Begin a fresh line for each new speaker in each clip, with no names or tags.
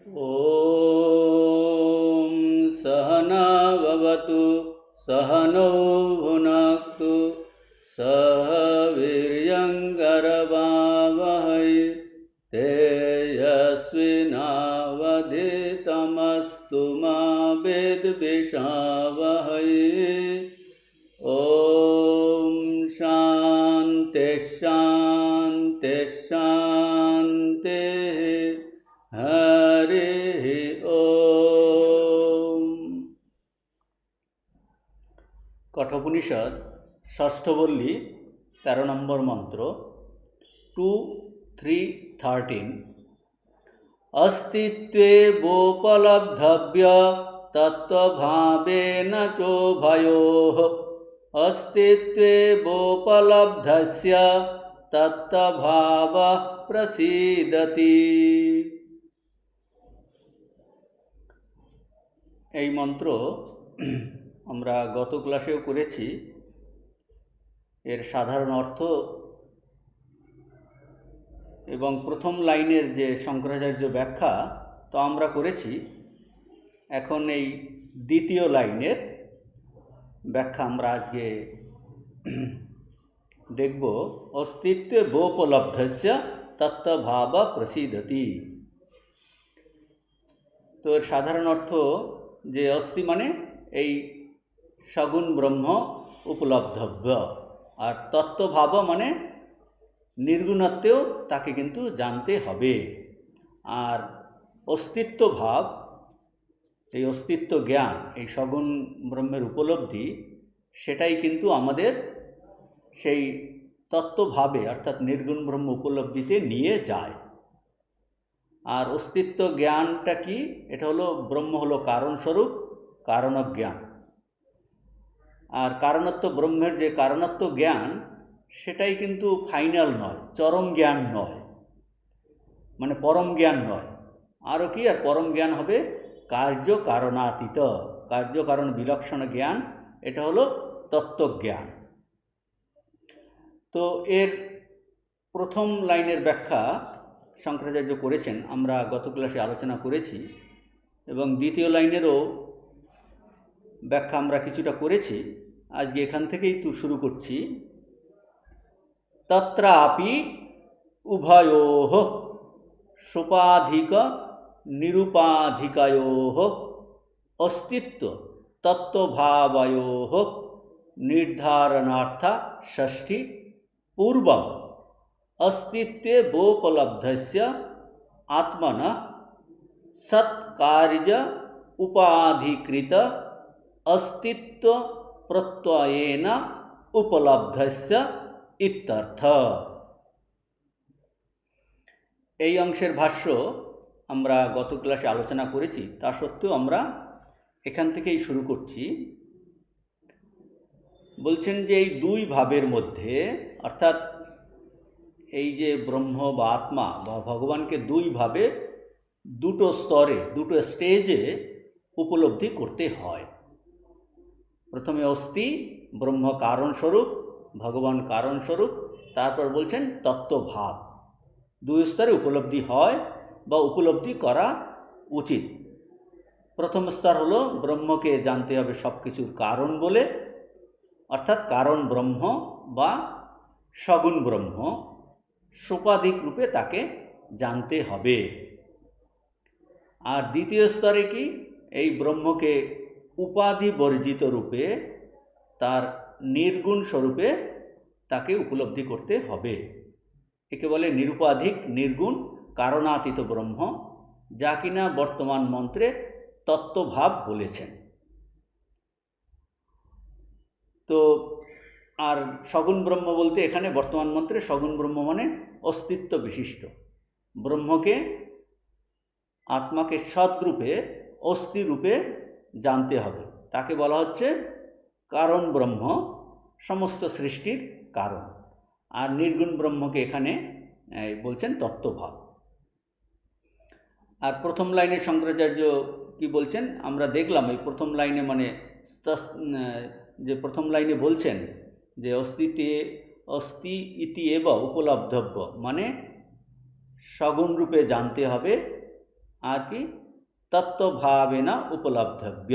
ॐ सहना भवतु सहनौ भुनक्तु सह वीर्यङ्करवावहै तेजस्विनावधीतमस्तु मा विद्विषावहै। ॐ शान्ति शान्ति शान्तिः। हरिः ओम। कठोपनिषद षष्ठ बल्ली 13 নম্বর मंत्र 2-3-13 अस्तित्वे वोपलब्धव्य तत्त्वभावेन चोभयोः अस्तित्वे वोपलब्धस्य तत्त्वभावः प्रसीदति। এই মন্ত্র আমরা গত ক্লাসেও করেছি। এর সাধারণ অর্থ এবং প্রথম লাইনের যে শঙ্করাচার্য ব্যাখ্যা তো আমরা করেছি। এখন এই দ্বিতীয় লাইনের ব্যাখ্যা আমরা আজকে দেখব। অস্তিত্বে বোপলব্ধস্য তত্ত্বভাব প্রসিদতি। তো এর সাধারণ অর্থ যে অস্তি মানে এই সগুণ ব্রহ্ম উপলব্ধব্য, আর তত্ত্বভাব মানে নির্গুণত্বেও তাকে কিন্তু জানতে হবে। আর অস্তিত্ব ভাব, এই অস্তিত্ব জ্ঞান, এই সগুণ ব্রহ্মের উপলব্ধি, সেটাই কিন্তু আমাদের সেই তত্ত্বভাবে অর্থাৎ নির্গুণ ব্রহ্ম উপলব্ধিতে নিয়ে যায়। আর অস্তিত্ব জ্ঞানটা কি? এটা হলো ব্রহ্ম হলো কারণস্বরূপ, কারণজ্ঞান। আর কারণত্ব ব্রহ্মের যে কারণত্ব জ্ঞান সেটাই কিন্তু ফাইনাল নয়, চরম জ্ঞান নয়, মানে পরম জ্ঞান নয়। আরও কি? আর পরম জ্ঞান হবে কার্য কারণাতীত, কার্য কারণ বিলক্ষণ জ্ঞান। এটা হলো তত্ত্বজ্ঞান। তো এর প্রথম লাইনের ব্যাখ্যা শঙ্করাচার্য করেছেন, আমরা গত ক্লাসে আলোচনা করেছি, এবং দ্বিতীয় লাইনেরও ব্যাখ্যা আমরা কিছুটা করেছি। আজকে এখান থেকেই তো শুরু করছি। তত্রাপি উভয়োঃ সোপাধিক নিরুপাধিকয়োঃ অস্তিত্ব তত্ত্বভাবয়োঃ নির্ধারণার্থ ষষ্ঠী পূর্বম अस्तित्वे वोपलब्धस्य आत्मनः सत्कार्य उपाधिकृत अस्तित्व प्रत्ययेन उपलब्धस्य इत्यर्थ। এই অংশের ভাষ্য আমরা গত ক্লাসে আলোচনা করেছি, তা সত্ত্বেও আমরা এখান থেকেই শুরু করছি। বলছেন যে এই দুই ভাবের মধ্যে, অর্থাৎ এই যে ব্রহ্ম বা আত্মা বা ভগবানকে দুইভাবে, দুটো স্তরে, দুটো স্টেজে উপলব্ধি করতে হয়। প্রথমে অস্তি, ব্রহ্ম কারণস্বরূপ, ভগবান কারণস্বরূপ। তারপর বলছেন তত্ত্বভাব। দুই স্তরে উপলব্ধি হয় বা উপলব্ধি করা উচিত। প্রথম স্তর হলো ব্রহ্মকে জানতে হবে সব কিছুর কারণ বলে, অর্থাৎ কারণ ব্রহ্ম বা সগুণ ব্রহ্ম, সোপাধিক রূপে তাকে জানতে হবে। আর দ্বিতীয় স্তরে কি? এই ব্রহ্মকে উপাধি বর্জিত রূপে, তার নির্গুণ স্বরূপে তাকে উপলব্ধি করতে হবে। একে বলে নিরুপাধিক নির্গুণ কারণাতীত ব্রহ্ম, যা কিনা বর্তমান মন্ত্রে তত্ত্বভাব বলেছেন। তো আর সগুণ ব্রহ্ম বলতে এখানে বর্তমান মন্ত্রে সগুণ ব্রহ্ম মানে অস্তিত্ব বিশিষ্ট ব্রহ্মকে, আত্মাকে সদ্রূপে অস্থিরূপে জানতে হবে। তাকে বলা হচ্ছে কারণ ব্রহ্ম, সমস্ত সৃষ্টির কারণ। আর নির্গুণ ব্রহ্মকে এখানে বলছেন তত্ত্বভাব। আর প্রথম লাইনে শঙ্করাচার্য কি বলছেন আমরা দেখলাম। এই প্রথম লাইনে মানে যে প্রথম লাইনে বলছেন যে অস্তি ইতি এব উপলব্ধব্য, মানে সগুণ রূপে জানতে হবে আর কি তত্ত্বভাবেনা উপলব্ধব্য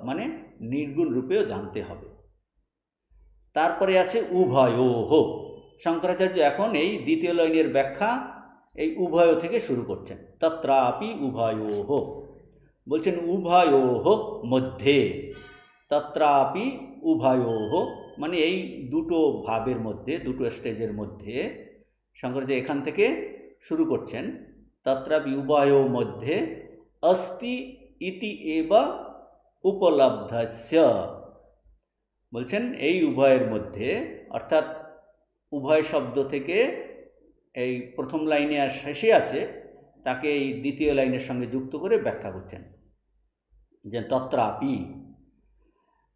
মানে নির্গুণ রূপেও জানতে হবে। তারপরে আছে উভয়োহ। শঙ্করাচার্য এখন এই দ্বিতীয় লাইনের ব্যাখ্যা এই উভয় থেকে শুরু করছেন। তত্রাপি উভয়োহ বলছেন উভয়োহ মধ্যে, তত্রাপি উভয়োহ মানে এই দুটো ভাবের মধ্যে, দুটো স্টেজের মধ্যে শঙ্করাচার্য এখান থেকে শুরু করছেন। তত্রাপি উভয়োহ মধ্যে अस्ति इति एव উপলব্ধস্য বলছেন এই উভয়ের মধ্যে, অর্থাৎ উভয় শব্দ থেকে এই প্রথম লাইনে আর শেষে আছে তাকে এই দ্বিতীয় লাইনের সঙ্গে যুক্ত করে ব্যাখ্যা করছেন যে তত্রাপি,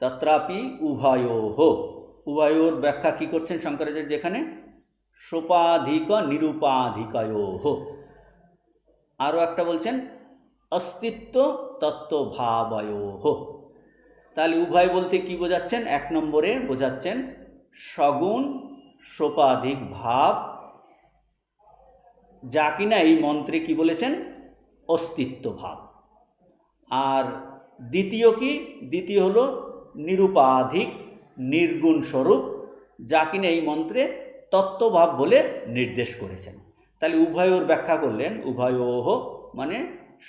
তত্রাপি উভয়োহ। উভয়োর ব্যাখ্যা কি করছেন শঙ্করাচার্য যেখানে সোপাধিক নিরুপাধিকয়োহ। আরও একটা বলছেন अस्तित्व तत्त्वभावयोः। তাহলে উভয় বলতে কি বোঝাচ্ছেন? এক নম্বরে বোঝাচ্ছেন সগুণ সোপাধিক ভাব, যা কিনা এই মন্ত্রে কি বলেছেন অস্তিত্ব ভাব। আর দ্বিতীয় কি? দ্বিতীয় হলো নিরুপাধিক নির্গুণ স্বরূপ, যা কিনা এই মন্ত্রে তত্ত্বভাব বলে নির্দেশ করেছেন। তাহলে উভয়োর ব্যাখ্যা করলেন উভয়োহ মানে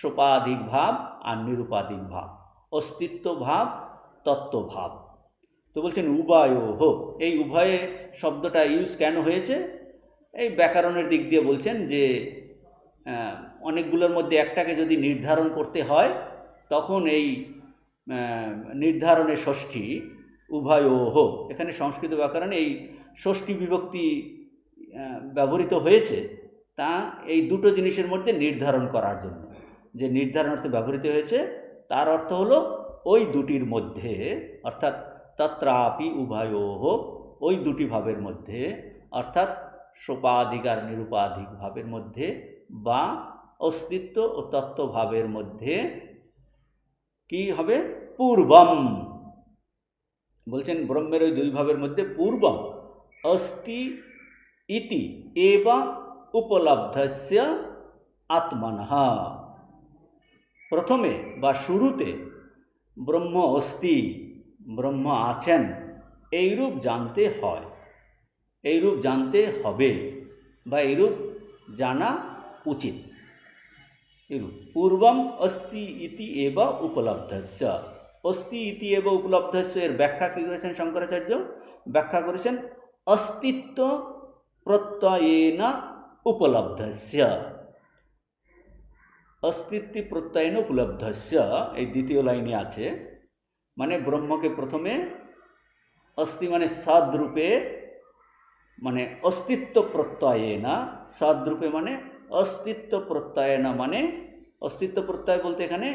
সোপাধিক ভাব আর নিরুপাধিক ভাব, অস্তিত্ব ভাব, তত্ত্বভাব। তো বলছেন উভয়োহ, এই উভয়ে শব্দটা ইউজ কেন হয়েছে? এই ব্যাকরণের দিক দিয়ে বলছেন যে অনেকগুলোর মধ্যে একটাকে যদি নির্ধারণ করতে হয় তখন এই নির্ধারণে ষষ্ঠী উভয়োহ, এখানে সংস্কৃত ব্যাকরণে এই ষষ্ঠী বিভক্তি ব্যবহৃত হয়েছে, তা এই দুটো জিনিসের মধ্যে নির্ধারণ করার জন্য যে নির্ধারণ অর্থে ব্যবহৃত হয়েছে তার অর্থ হলো ওই দুটির মধ্যে, অর্থাৎ তত্রাপি উভয়োহ ওই দুটি ভাবের মধ্যে, অর্থাৎ সোপাধিক আর নিরুপাধিক ভাবের মধ্যে বা অস্তিত্ব ও তত্ত্বভাবের মধ্যে কি হবে? পূর্বম। বলছেন ব্রহ্মের ওই দুই ভাবের মধ্যে পূর্বম অস্তি ইতি এব উপলব্ধস্য আত্মনঃ, প্রথমে বা শুরুতে ব্রহ্ম অস্তি, ব্রহ্ম আছেন এইরূপ জানতে হয়, এইরূপ জানতে হবে বা এইরূপ জানা উচিত। এইরূপ পূর্বম অস্তি ইতি এব উপলব্ধস্য, অস্তি ইতি এব উপলব্ধস্য এর ব্যাখ্যা কী করেছেন শঙ্করাচার্য? ব্যাখ্যা করেছেন অস্তিত্ব প্রত্যয়েন উপলব্ধস্য, অস্তিত্ব প্রত্যয়েন উপলব্ধস্য এই দ্বিতীয় লাইনে আছে। মানে ব্রহ্মকে প্রথমে অস্তি মানে সদ্রূপে, মানে অস্তিত্ব প্রত্যয়েনা, সদ্রূপে মানে অস্তিত্ব প্রত্যয়েনা, মানে অস্তিত্ব প্রত্যয় বলতে এখানে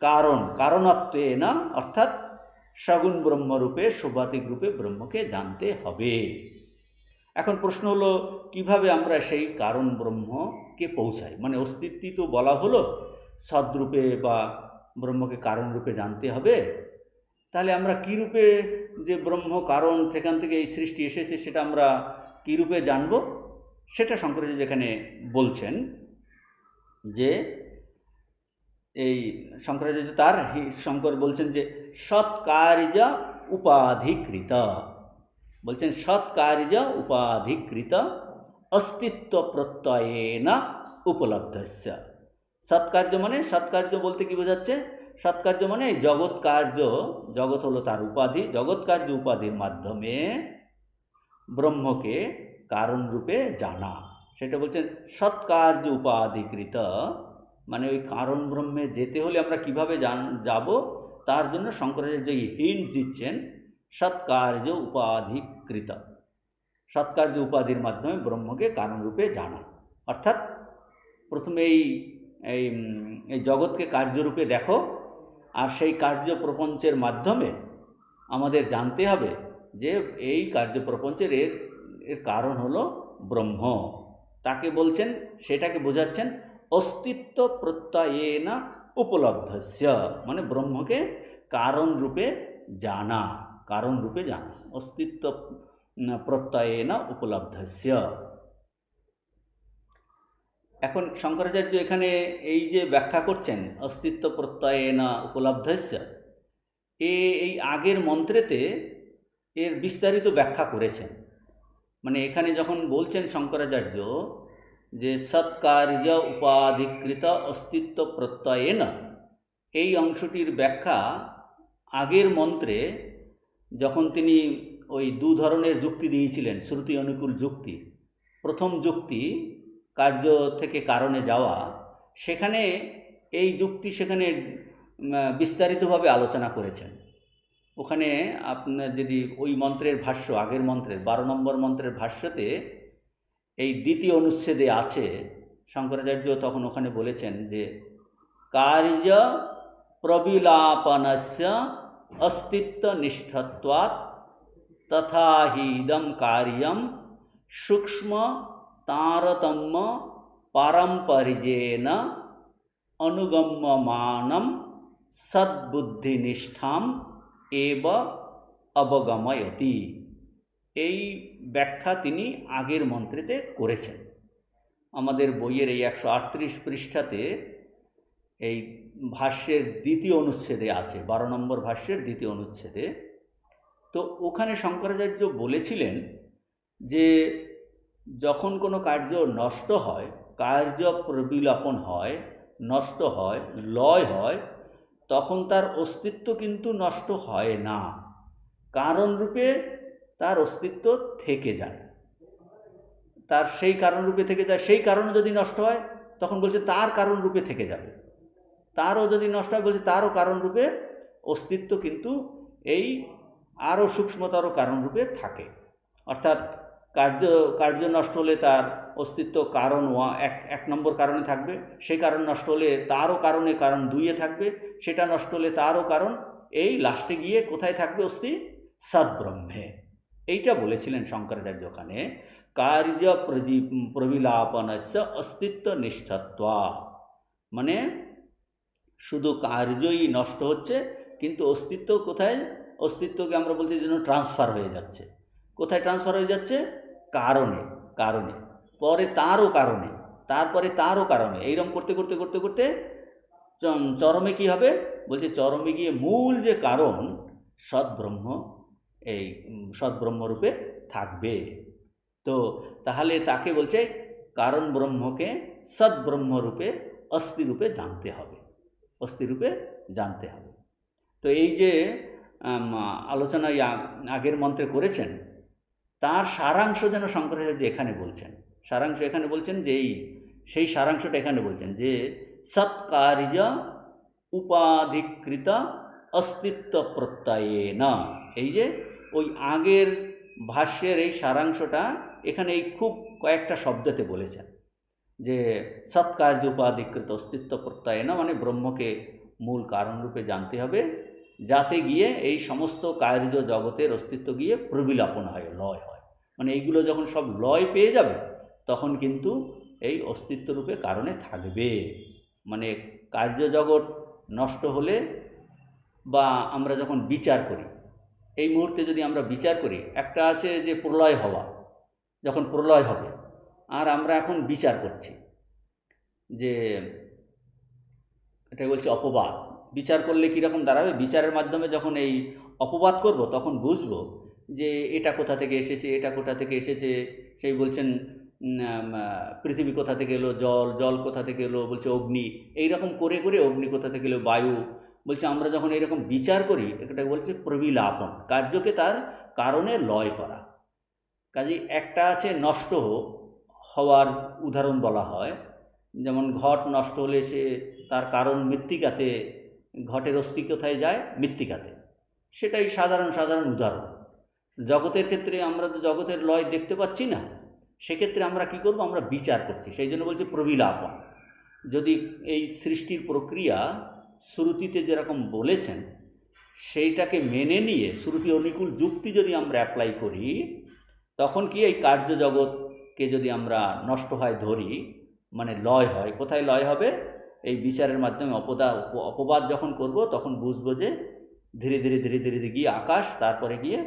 কারণ, কারণত্বেনা, অর্থাৎ সগুণ ব্রহ্মরূপে সোপাধিক রূপে ব্রহ্মকে জানতে হবে। এখন প্রশ্ন হলো কিভাবে আমরা সেই কারণ ব্রহ্মকে পৌঁছাই? মানে অস্তিত্ব তো বলা হলো, সদ্রূপে বা ব্রহ্মকে কারণ রূপে জানতে হবে, তাহলে আমরা কী রূপে যে ব্রহ্ম কারণ সেখান থেকে এই সৃষ্টি এসেছে সেটা আমরা কী রূপে জানব? সেটা শঙ্করাচার্য যেখানে বলছেন যে এই শঙ্করাচার্য তার শঙ্কর বলছেন যে সৎকার্য উপাধিকৃত, বলছেন সৎকার্য উপাধিকৃত অস্তিত্ব প্রত্যয়েন উপলব্ধস্য। সৎকার্য মানে, সৎকার্য বলতে কি বোঝাচ্ছে? সৎকার্য মানে জগৎ কার্য, জগৎ হলো তার উপাধি, জগৎ কার্য উপাধির মাধ্যমে ব্রহ্মকে কারণ রূপে জানা, সেটা বলছেন সৎকার্য উপাধিকৃত। মানে ওই কারণ ব্রহ্মে যেতে হলে আমরা কিভাবে যাব তার জন্য শঙ্করাচার্য এই হিন্ট দিচ্ছেন সৎকার্য উপাধিকৃত, সৎকার্য উপাধির মাধ্যমে ব্রহ্মকে কারণরূপে জানা। অর্থাৎ প্রথমে এই জগৎকে কার্যরূপে দেখো, আর সেই কার্য প্রপঞ্চের মাধ্যমে আমাদের জানতে হবে যে এই কার্য প্রপঞ্চের এর কারণ হলো ব্রহ্ম। তাকে বলছেন, সেটাকে বোঝাচ্ছেন অস্তিত্ব প্রত্যয়েন উপলব্ধস্য, মানে ব্রহ্মকে কারণ রূপে জানা, কারণ রূপে জানা, অস্তিত্ব প্রত্যয়েন উপলব্ধস্য। এখন শঙ্করাচার্য এখানে এই যে ব্যাখ্যা করছেন অস্তিত্ব প্রত্যয়েন উপলব্ধস্য, এই আগের মন্ত্রেতে এর বিস্তারিত ব্যাখ্যা করেছেন। মানে এখানে যখন বলছেন শঙ্করাচার্য যে সৎকার্য উপাধিকৃত অস্তিত্ব প্রত্যয়েন, এই অংশটির ব্যাখ্যা আগের মন্ত্রে যখন তিনি ওই দু ধরনের যুক্তি দিয়েছিলেন, শ্রুতি অনুকূল যুক্তি। প্রথম যুক্তি কার্য থেকে কারণে যাওয়া, সেখানে এই যুক্তি সেখানে বিস্তারিতভাবে আলোচনা করেছেন। ওখানে আপনার যদি ওই মন্ত্রের ভাষ্য, আগের মন্ত্রের 12 নম্বর মন্ত্রের ভাষ্যতে এই দ্বিতীয় অনুচ্ছেদে আছে, শঙ্করাচার্য তখন ওখানে বলেছেন যে কার্য প্রবিলাপনস্য অস্তিত্ব নিষ্ঠত্বাৎ তথা হি ইদম কার্যম সূক্ষ্ম তারতম্য পারম্পরিজেন অনুগম্যমানম সদ্বুদ্ধিনিষ্ঠাম এব অবগময়তি। এই ব্যাখ্যা তিনি আগের মন্ত্রেতে করেছেন। আমাদের বইয়ের এই 138 পৃষ্ঠাতে এই ভাষ্যের দ্বিতীয় অনুচ্ছেদে আছে, 12 নম্বর ভাষ্যের দ্বিতীয় অনুচ্ছেদে। তো ওখানে শঙ্করাচার্য বলেছিলেন যে যখন কোনো কার্য নষ্ট হয়, কার্য প্রবিলাপন হয়, নষ্ট হয়, লয় হয়, তখন তার অস্তিত্ব কিন্তু নষ্ট হয় না, কারণরূপে তার অস্তিত্ব থেকে যায়। তার সেই কারণরূপে থেকে যায়। সেই কারণ যদি নষ্ট হয় তখন বলছে তার কারণরূপে থেকে যাবে। তারও যদি নষ্ট হয় বলছে তারও কারণরূপে অস্তিত্ব কিন্তু এই আরও সূক্ষ্মতর কারণরূপে থাকে। অর্থাৎ কার্য নষ্ট হলে তার অস্তিত্ব কারণ এক নম্বর কারণে থাকবে, সেই কারণ নষ্ট হলে তারও কারণে কারণ 2-এ থাকবে, সেটা নষ্ট হলে তারও কারণ, এই লাস্টে গিয়ে কোথায় থাকবে? সদ্ব্রহ্মে। এইটা বলেছিলেন শঙ্করাচার্য ওখানে, কার্য প্রবিলাপনস্য অস্তিত্ব নিষ্ঠত্বা। মানে শুধু কার্যই নষ্ট হচ্ছে, কিন্তু অস্তিত্ব কোথায়? অস্তিত্বকে আমরা বলছি যেন ট্রান্সফার হয়ে যাচ্ছে। কোথায় ট্রান্সফার হয়ে যাচ্ছে? কারণে, পরে তারও কারণে, তারপরে তারও কারণে, এইরকম করতে করতে করতে করতে চরমে কি হবে? বলছে চরমে গিয়ে মূল যে কারণ সদ্ব্রহ্ম, এই সদ্ব্রহ্মরূপে থাকবে। তো তাহলে তাকে বলছে কারণ ব্রহ্মকে সদ্ব্রহ্মরূপে অস্থিরূপে জানতে হবে, অস্থিরূপে জানতে হবে। তো এই যে আলোচনা আগের মন্ত্রে করেছেন, তার সারাংশ যেন শঙ্করাচার্য এখানে বলছেন। সারাংশ এখানে বলছেন যে সেই সারাংশটা এখানে বলছেন যে সৎকার্য উপাধিকৃত অস্তিত্ব প্রত্যয়েন। এই যে ওই আগের ভাষ্যের এই সারাংশটা এখানে এই খুব কয়েকটা শব্দতে বলেছেন যে সৎকার্য উপাধিকৃত অস্তিত্ব প্রত্যয়েন, মানে ব্রহ্মকে মূল কারণরূপে জানতে হবে, যাতে গিয়ে এই সমস্ত কার্য জগতের অস্তিত্ব গিয়ে প্রবিলাপন হয়, লয় হয়। মানে এইগুলো যখন সব লয় পেয়ে যাবে তখন কিন্তু এই অস্তিত্বরূপে কারণে থাকবে। মানে কার্যজগৎ নষ্ট হলে বা আমরা যখন বিচার করি, এই মুহূর্তে যদি আমরা বিচার করি, একটা আছে যে প্রলয় হওয়া, যখন প্রলয় হবে, আর আমরা এখন বিচার করছি যে এটা বলছি অপবাদ। বিচার করলে কীরকম দাঁড়াবে? বিচারের মাধ্যমে যখন এই অপবাদ করব তখন বুঝবো যে এটা কোথা থেকে এসেছে, এটা কোথা থেকে এসেছে। সেই বলছেন পৃথিবী কোথা থেকে এলো, জল কোথা থেকে এলো, বলছে অগ্নি। এইরকম করে করে অগ্নি কোথা থেকে এলো, বায়ু। বলছে আমরা যখন এরকম বিচার করি, এটা বলছে প্রবিলাপন, কার্যকে তার কারণে লয় করা। কাজেই একটা আছে নষ্ট হওয়ার উদাহরণ বলা হয়, যেমন ঘট নষ্ট হলে সে তার কারণ মৃত্তিকাতে, ঘটের অস্থি কোথায় যায়? মৃত্তিকাতে। সেটাই সাধারণ উদাহরণ। জগতের ক্ষেত্রে আমরা তো জগতের লয় দেখতে পাচ্ছি না, সেক্ষেত্রে আমরা কি করব? আমরা বিচার করছি, সেই জন্য বলছি প্রবিলাপন। যদি এই সৃষ্টির প্রক্রিয়া শ্রুতিতে যেরকম বলেছেন সেইটাকে মেনে নিয়ে শ্রুতি অনুকূল যুক্তি যদি আমরা অ্যাপ্লাই করি, তখন কি এই কার্য জগৎকে যদি আমরা নষ্ট হয় ধরি, মানে লয় হয়, কোথায় লয় হবে? এই বিচারের মাধ্যমে অপবাদ যখন করব তখন বুঝবো যে ধীরে ধীরে ধীরে ধীরে গিয়ে আকাশ, তারপরে গিয়ে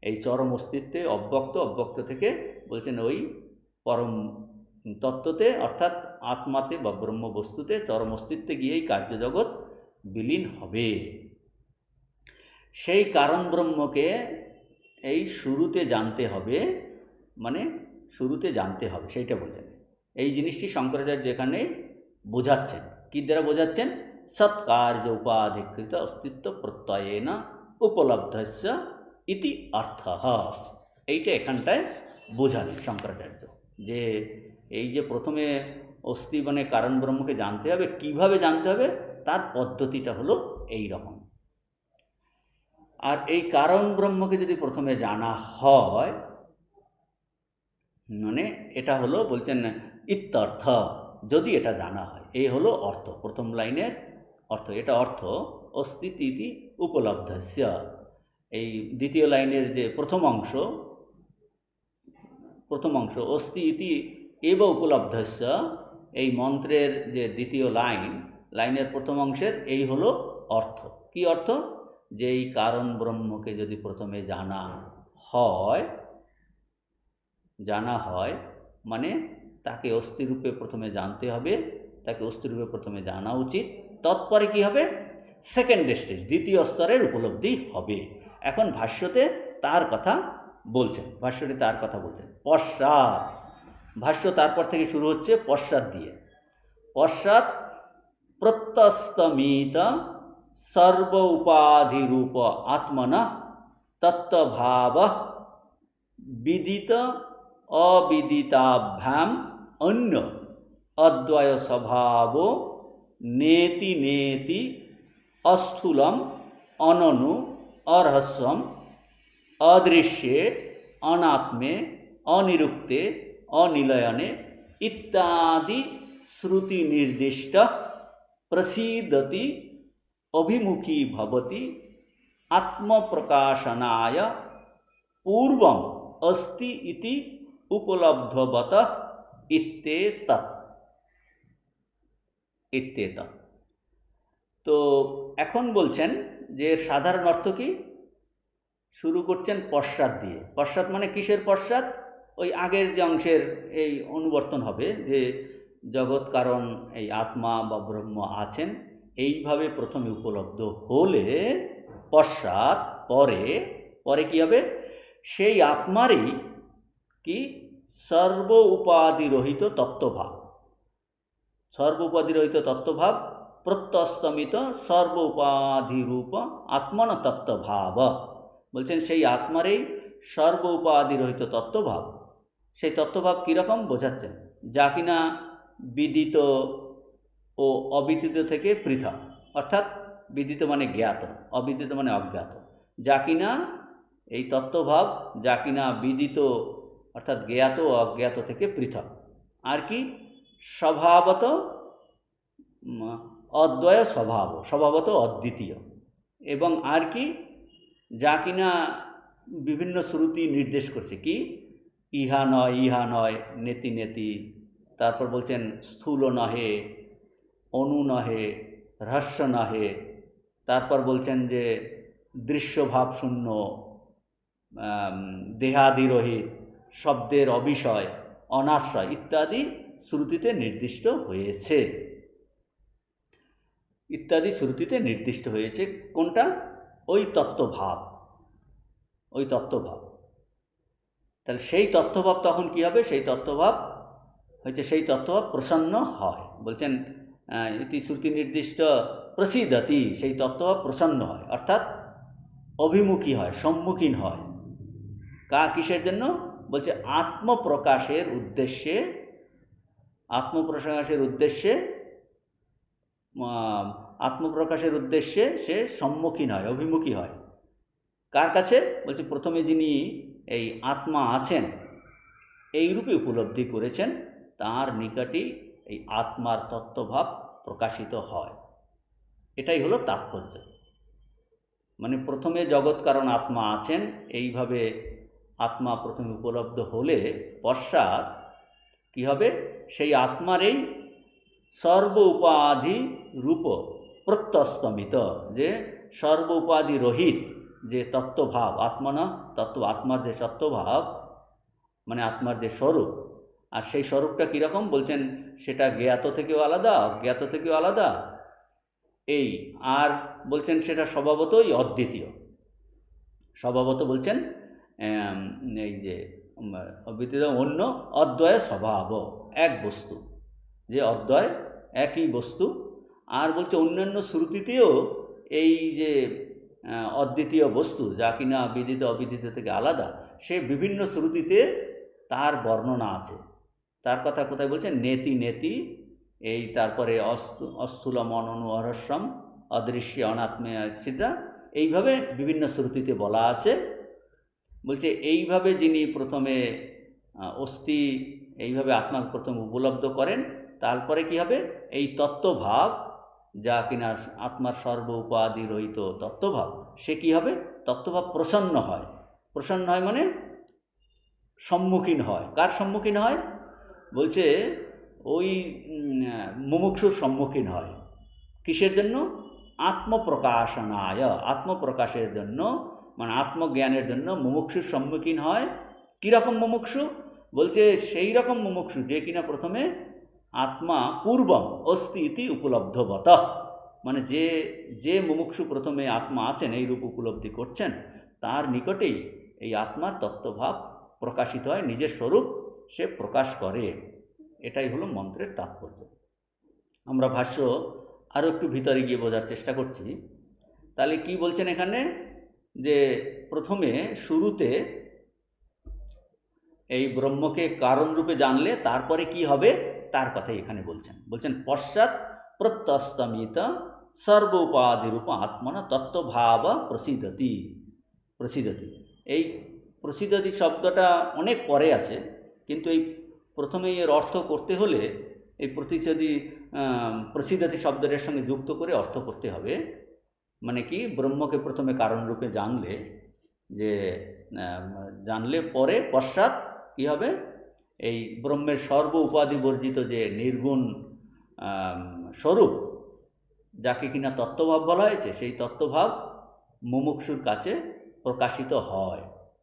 এই চরম অস্তিত্বে অব্যক্ত থেকে বলছেন ওই পরম তত্ত্বতে, অর্থাৎ আত্মাতে বা ব্রহ্ম বস্তুতে চরম অস্তিত্বে গিয়েই কার্যজগৎ বিলীন হবে। সেই কারণ ব্রহ্মকে এই শুরুতে জানতে হবে, মানে শুরুতে জানতে হবে, সেইটা বলছেন। এই জিনিসটি শঙ্করাচার্য এখানে বোঝাচ্ছেন। কী দ্বারা বোঝাচ্ছেন? সৎকার্য উপাধিকৃত অস্তিত্ব প্রত্যয়েন উপলব্ধস্য ইতি অর্থঃ। এইটা এখানটায় বোঝালেন শঙ্করাচার্য, যে এই যে প্রথমে অস্তি মানে কারণ ব্রহ্মকে জানতে হবে, কিভাবে জানতে হবে তার পদ্ধতিটা হলো এই রকম। আর এই কারণ ব্রহ্মকে যদি প্রথমে জানা হয়, মানে এটা হলো বলছেন ইত্যর্থ, যদি এটা জানা হয়, এই হলো অর্থ, প্রথম লাইনের অর্থ। এটা অর্থ অস্তিতি উপলব্ধস্য। এই দ্বিতীয় লাইনের যে প্রথম অংশ অস্তি ইতি এব উপলব্ধস্য, এই মন্ত্রের যে দ্বিতীয় লাইনের প্রথম অংশের এই হলো অর্থ। কি অর্থ? যে এই কারণ ব্রহ্মকে যদি প্রথমে জানা হয় মানে তাকে অস্থিরূপে প্রথমে জানতে হবে, তাকে অস্থিরূপে প্রথমে জানা উচিত, তৎপরে কি হবে? সেকেন্ড স্টেজ, দ্বিতীয় স্তরের উপলব্ধি হবে। এখন ভাষ্যতে তার কথা বলছেন, পশ্চাৎ। ভাষ্য তারপর থেকে শুরু হচ্ছে পশ্চাৎ দিয়ে। পশ্চাৎ প্রত্যস্তমিত সর্ব উপাধিরূপ আত্মনা তত্ত্বভাব বিদিত অবিদিতাভ্যাম অন্য অদ্বয় স্বভাব নেতি নেতি অস্থূলম অননু অরহস্যম অদৃশ্যে অনাত্মে অনিরুক্তে অনিলয়নে ইত্যাদি শ্রুতি নির্দিষ্ট প্রসীদতি অভিमुखी भवति आत्मप्रकाशनाय पूर्वम अस्ति इति उपलब्धवत इत्येतत्। তো এখন বলছেন যে সাধারণ অর্থ কি? শুরু করছেন পশ্চাৎ দিয়ে। পশ্চাৎ মানে কিসের পশ্চাৎ? ওই আগের যে অংশের এই অনুবর্তন হবে, যে জগৎ কারণ এই আত্মা বা ব্রহ্ম আছেন, এইভাবে প্রথমে উপলব্ধ হলে পশ্চাৎ পরে কি হবে? সেই আত্মারই কি সর্ব উপাধিরহিত তত্ত্বভাব প্রত্যস্তমিত সর্ব উপাধিরূপ আত্মন তত্ত্বভাব। বলছেন সেই আত্মারই সর্ব উপাধিরহিত তত্ত্বভাব। সেই তত্ত্বভাব কীরকম বোঝাচ্ছেন? যা কিনা বিদিত ও অবিদিত থেকে পৃথক, অর্থাৎ বিদিত মানে জ্ঞাত, অবিদিত মানে অজ্ঞাত। যা কিনা এই তত্ত্বভাব, যা কিনা বিদিত অর্থাৎ জ্ঞাত ও অজ্ঞাত থেকে পৃথক। আর কি? স্বভাবত অদ্বয় স্বভাবত অদ্বিতীয়। এবং আর কি? যা কিনা বিভিন্ন শ্রুতি নির্দেশ করছে, কি ইহা নয় নেতি নেতি। তারপর বলছেন স্থূল নহে, অনু নহে, রহস্য নহে। তারপর বলছেন যে দৃশ্যভাব শূন্য, দেহাদিরহিত, শব্দের অবিষয়, অনাশ্রয় ইত্যাদি শ্রুতিতে নির্দিষ্ট হয়েছে। কোনটা? ওই তত্ত্বভাব। তাহলে সেই তত্ত্বভাব তখন কি হবে? সেই তত্ত্বভাব প্রসন্ন হয়। বলছেন ইতি শ্রুতি নির্দিষ্ট প্রসিদ্ধতি, সেই তত্ত্বভাব প্রসন্ন হয়, অর্থাৎ অভিমুখী হয়, সম্মুখীন হয়। কিসের জন্য? বলছে আত্মপ্রকাশের উদ্দেশ্যে সে সম্মুখীন হয়, অভিমুখী হয়। কার কাছে? বলছে প্রথমে যিনি এই আত্মা আছেন এইরূপে উপলব্ধি করেছেন, তার নিকটই এই আত্মার তত্ত্বভাব প্রকাশিত হয়। এটাই হলো তাৎপর্য। মানে প্রথমে জগৎ কারণ আত্মা আছেন, এইভাবে আত্মা প্রথমে উপলব্ধ হলে পশ্চাৎ কি হবে? সেই আত্মারই সর্ব উপাধি রূপ প্রত্যস্তমিত, যে সর্ব উপাধি রহিত যে তত্ত্বভাব, আত্মার যে তত্ত্বভাব মানে আত্মার যে স্বরূপ, আর সেই স্বরূপটা কীরকম বলছেন, সেটা জ্ঞাত থেকেও আলাদা, অজ্ঞাত থেকেও আলাদা, এই আর বলছেন সেটা স্বভাবতই অদ্বিতীয়। স্বভাবত বলছেন এই যে অদ্বিতীয় অন্য অদ্বয় স্বভাব, এক বস্তু, যে অদ্বয় একই বস্তু। আর বলছে অন্যান্য শ্রুতিতেও এই যে অদ্বিতীয় বস্তু, যা কিনা বিদিত অবিদিত থেকে আলাদা, সে বিভিন্ন শ্রুতিতে তার বর্ণনা আছে। তার কথা কোথায় বলছেন, নেতি নেতি, এই তারপরে অস্থূলম অননু অরস্যম অদৃশ্য অনাত্মে, সেটা এইভাবে বিভিন্ন শ্রুতিতে বলা আছে। বলছে এইভাবে যিনি প্রথমে অস্থি, এইভাবে আত্মাকে প্রথম উপলব্ধ করেন, তারপরে কি হবে, এই তত্ত্বভাব যা কিনা আত্মার সর্ব উপাধি রহিত তত্ত্বভাব, সে কি হবে, তত্ত্বভাব প্রসন্ন হয়। প্রসন্ন হয় মানে সম্মুখীন হয়। কার সম্মুখীন হয় বলছে, ওই মুমুক্ষুর সম্মুখীন হয়। কিসের জন্য, আত্মপ্রকাশনায়, আত্মপ্রকাশের জন্য, মানে আত্মজ্ঞানের জন্য মুমুক্ষুর সম্মুখীন হয়। কীরকম মুমুক্ষু বলছে, সেই রকম মুমুক্ষু যে কিনা প্রথমে আত্মা পূর্বম অস্তি ইতি উপলব্ধবত, মানে যে মুমুক্ষু প্রথমে আত্মা আছেন এই রূপ উপলব্ধি করছেন, তার নিকটেই এই আত্মার তত্ত্বভাব প্রকাশিত হয়, নিজের স্বরূপ সে প্রকাশ করে। এটাই হলো মন্ত্রের তাৎপর্য। আমরা ভাষ্য আরও একটু ভিতরে গিয়ে বোঝার চেষ্টা করছি। তাহলে কি বলছেন এখানে, যে প্রথমে শুরুতে এই ব্রহ্মকে কারণ রূপে জানলে তারপরে কি হবে তার কথাই এখানে বলছেন পশ্চাৎ প্রত্যস্তমিত সর্ব উপাধিরূপ আত্মনা তত্ত্বভাব প্রসিদ্ধতি। এই প্রসিদ্ধতি শব্দটা অনেক পরে আছে, কিন্তু এই প্রথমেই এর অর্থ করতে হলে এই প্রসিদ্ধতি শব্দের সঙ্গে যুক্ত করে অর্থ করতে হবে। মানে কি, ব্রহ্মকে প্রথমে কারণ রূপে জানলে পরে পশ্চাৎ কী হবে, এই ব্রহ্মের সর্ব উপাধি বর্জিত যে নির্গুণ স্বরূপ, যাকে কিনা তত্ত্বভাব বলা হয়েছে, সেই তত্ত্বভাব মুমুক্ষুর কাছে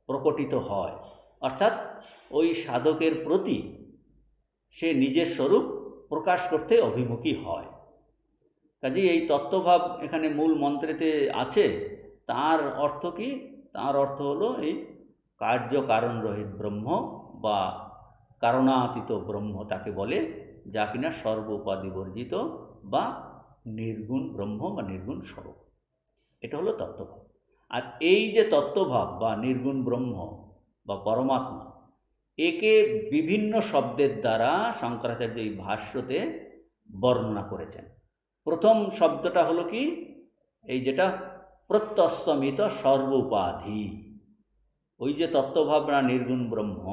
প্রকটিত হয়। অর্থাৎ ওই সাধকের প্রতি সে নিজের স্বরূপ প্রকাশ করতে অভিমুখী হয়। কাজেই এই তত্ত্বভাব এখানে মূল মন্ত্রেতে আছে। তার অর্থ কি, তার অর্থ হলো এই কার্য কারণ রহিত ব্রহ্ম বা কারণাতীত ব্রহ্ম তাকে বলে, যা কিনা সর্ব উপাধি বর্জিত বা নির্গুণ ব্রহ্ম বা নির্গুণ স্বরূপ। এটা হলো তত্ত্বভাব। আর এই যে তত্ত্বভাব বা নির্গুণ ব্রহ্ম বা পরমাত্মা, একে বিভিন্ন শব্দের দ্বারা শঙ্করাচার্য এই ভাষ্যতে বর্ণনা করেছেন। প্রথম শব্দটা হলো কি, এই যেটা প্রত্যস্তমিত সর্ব উপাধি, ওই যে তত্ত্বভাব না নির্গুণ ব্রহ্ম,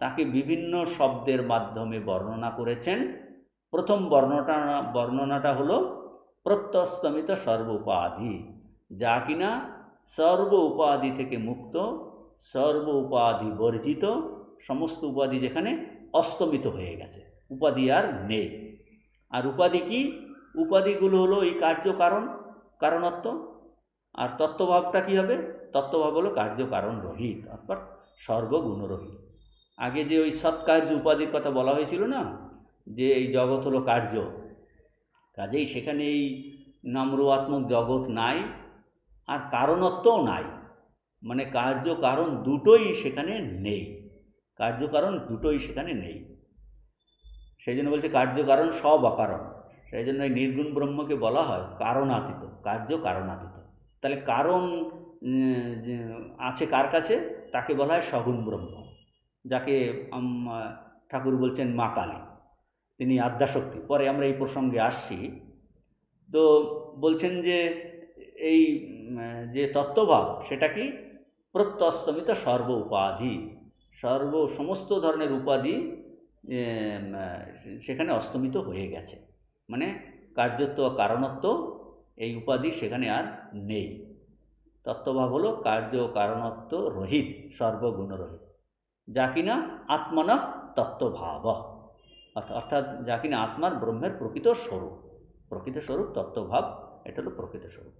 তাকে বিভিন্ন শব্দের মাধ্যমে বর্ণনা করেছেন। প্রথম বর্ণনাটা হলো প্রত্যস্তমিত সর্ব উপাধি, যা কিনা সর্ব উপাধি থেকে মুক্ত, সর্ব উপাধি বর্জিত, সমস্ত উপাধি যেখানে অস্তমিত হয়ে গেছে, উপাধি আর নেই। আর উপাধি কি, উপাধিগুলো হলো এই কার্য কারণত্ব। আর তত্ত্বভাবটা কি হবে, তত্ত্বভাব হলো কার্য কারণ রহিত, অর্থাৎ সর্বগুণরহিত। আগে যে ওই সৎকার্য উপাধির কথা বলা হয়েছিল না, যে এই জগৎ হলো কার্য, কাজেই সেখানে এই নামরূপাত্মক জগৎ নাই, আর কারণত্বও নাই, মানে কার্য কারণ দুটোই সেখানে নেই, সেই জন্য বলছে কার্য কারণ সব অকারণ। সেই জন্য এই নির্গুণ ব্রহ্মকে বলা হয় কারণাতীত, কার্য কারণাতীত। তাহলে কারণ আছে কার কাছে, তাকে বলা হয় সগুণ ব্রহ্ম, যাকে ঠাকুর বলছেন মা কালী, তিনি আদ্যাশক্তি। পরে আমরা এই প্রসঙ্গে আসছি। তো বলছেন যে এই যে তত্ত্বভাব, সেটা কি, প্রত্যস্তমিত সর্ব উপাধি, সমস্ত ধরনের উপাধি সেখানে অস্তমিত হয়ে গেছে, মানে কার্যত্ব কারণত্ব এই উপাধি সেখানে আর নেই। তত্ত্বভাব হলো কার্য কারণত্ব রহিত, সর্বগুণরহিত, যা কিনা আত্মনা তত্ত্বভাব, অর্থাৎ যা কিনা আত্মার ব্রহ্মের প্রকৃত স্বরূপ তত্ত্বভাব, এটা হলো প্রকৃত স্বরূপ।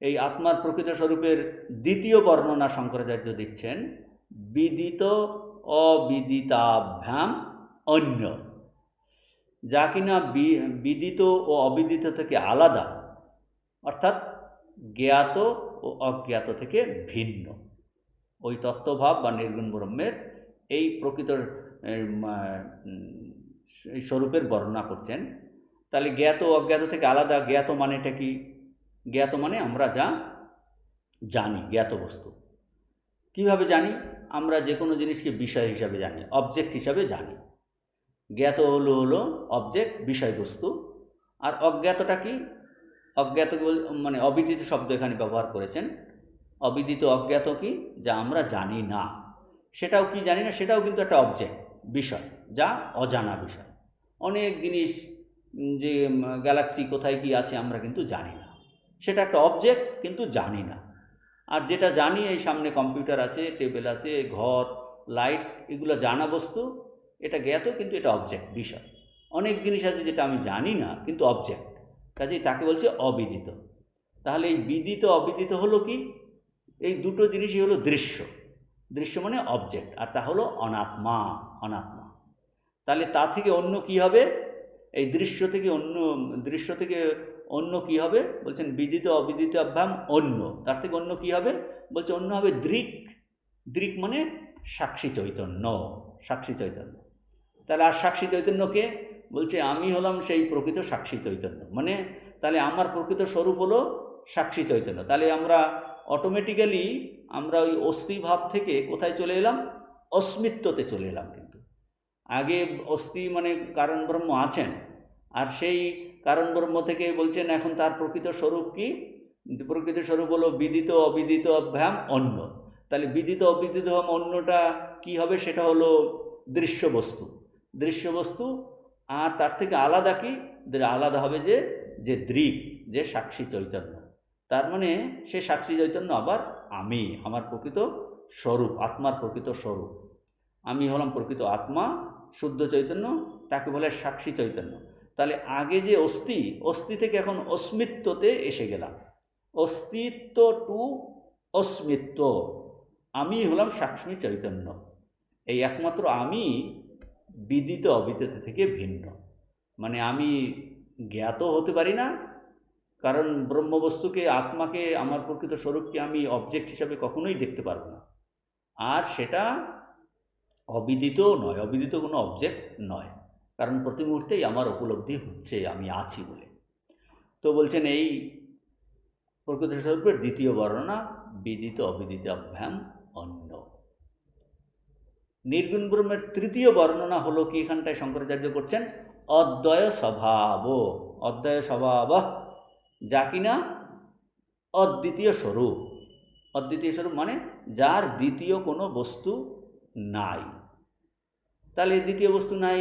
এই আত্মার প্রকৃত স্বরূপের দ্বিতীয় বর্ণনা শঙ্করাচার্য দিচ্ছেন, বিদিত অবিদিতাভ্যাম অন্য, যা কিনা বিদিত ও অবিদিত থেকে আলাদা, অর্থাৎ জ্ঞাত ও অজ্ঞাত থেকে ভিন্ন। ওই তত্ত্বভাব বা নির্গুণ ব্রহ্মের এই প্রকৃত স্বরূপের বর্ণনা করছেন। তাহলে জ্ঞাত ও অজ্ঞাত থেকে আলাদা, জ্ঞাত মানেটা কি? জ্ঞাত মানে আমরা যা জানি, জ্ঞাত বস্তু। কিভাবে জানি? আমরা যে কোনো জিনিসকে বিষয় হিসাবে জানি, অবজেক্ট হিসাবে জানি। জ্ঞাত হলো অবজেক্ট, বিষয়বস্তু। আর অজ্ঞাতটা কি? অজ্ঞাত মানে অবিদিত শব্দ এখানে ব্যবহার করেছেন। অবিদিত অজ্ঞাত কি? যা আমরা জানি না। সেটাও কি জানি না, সেটাও কিন্তু একটা অবজেক্ট, বিষয়, যা অজানা বিষয়। অনেক জিনিস, যে গ্যালাক্সি কোথায় কি আছে আমরা কিন্তু জানি না, সেটা একটা অবজেক্ট, কিন্তু জানি না। আর যেটা জানি, এই সামনে কম্পিউটার আছে, টেবিল আছে, ঘর, লাইট, এগুলো জানা বস্তু, এটা জ্ঞাত, কিন্তু এটা অবজেক্ট, বিষয়। অনেক জিনিস আছে যেটা আমি জানি না, কিন্তু অবজেক্ট, কাজেই তাকে বলছে অবিদিত। তাহলে এই বিদিত অবিদিত হলো কি? এই দুটো জিনিসই হলো দৃশ্য। দৃশ্য মানে অবজেক্ট, আর তা হলো অনাত্মা। অনাত্মা। তাহলে তা থেকে অন্য কি হবে? এই দৃশ্য থেকে অন্য কি হবে? বলছেন বিদিত অবিদিত অভ্যাম অন্য। তার থেকে অন্য কি হবে? বলছে অন্য হবে দৃক। দৃক মানে সাক্ষী চৈতন্য। সাক্ষী চৈতন্য। তাহলে আর সাক্ষী চৈতন্যকে বলছে আমি হলাম সেই প্রকৃত সাক্ষী চৈতন্য। মানে তাহলে আমার প্রকৃত স্বরূপ হলো সাক্ষী চৈতন্য। তাহলে আমরা অটোমেটিক্যালি আমরা ওই অস্থি ভাব থেকে কোথায় চলে এলাম? অস্মিত্বতে চলে এলাম। কিন্তু আগে অস্থি মানে কারণ ব্রহ্ম আছেন, আর সেই কারণ ব্রহ্ম থেকে বলছেন এখন তার প্রকৃত স্বরূপ কি? প্রকৃত স্বরূপ হলো বিদিত অবিদিত অভ্যাম অন্য। তাহলে বিদিত অবিদিত অন্যটা কি হবে? সেটা হলো দৃশ্যবস্তু। দৃশ্যবস্তু। আর তার থেকে আলাদা কি? আলাদা হবে যে দৃক, যে সাক্ষী চৈতন্য। তার মানে সে সাক্ষী চৈতন্য আবার আমি, আমার প্রকৃত স্বরূপ, আত্মার প্রকৃত স্বরূপ। আমি হলাম প্রকৃত আত্মা, শুদ্ধ চৈতন্য, তাকে বলে সাক্ষী চৈতন্য। তাহলে আগে যে অস্থি থেকে এখন অস্মিত্বতে এসে গেলাম। অস্তিত্ব টু অস্মিত্ব। আমি হলাম সাক্ষী চৈতন্য। এই একমাত্র আমি বিদিত অবিদিত থেকে ভিন্ন। মানে আমি জ্ঞাত হতে পারি না, কারণ ব্রহ্মবস্তুকে, আত্মাকে, আমার প্রকৃত স্বরূপকে আমি অবজেক্ট হিসাবে কখনোই দেখতে পারবো না। আর সেটা অবিদিতও নয়, অবিদিত কোনো অবজেক্ট নয়, কারণ প্রতি মুহূর্তেই আমার উপলব্ধি হচ্ছে আমি আছি বলে। তো বলছেন এই প্রকৃত স্বরূপের দ্বিতীয় বর্ণনা বিদিত অবিদিত অভ্যাম অন্য। নির্গুণ ব্রহ্মের তৃতীয় বর্ণনা হলো কি? এখানটায় শঙ্করাচার্য করছেন অদ্বয় স্বভাব। অদ্বয় স্বভাব, যা কিনা অদ্বিতীয় স্বরূপ। অদ্বিতীয় স্বরূপ মানে যার দ্বিতীয় কোনো বস্তু নাই। তাহলে দ্বিতীয় বস্তু নাই,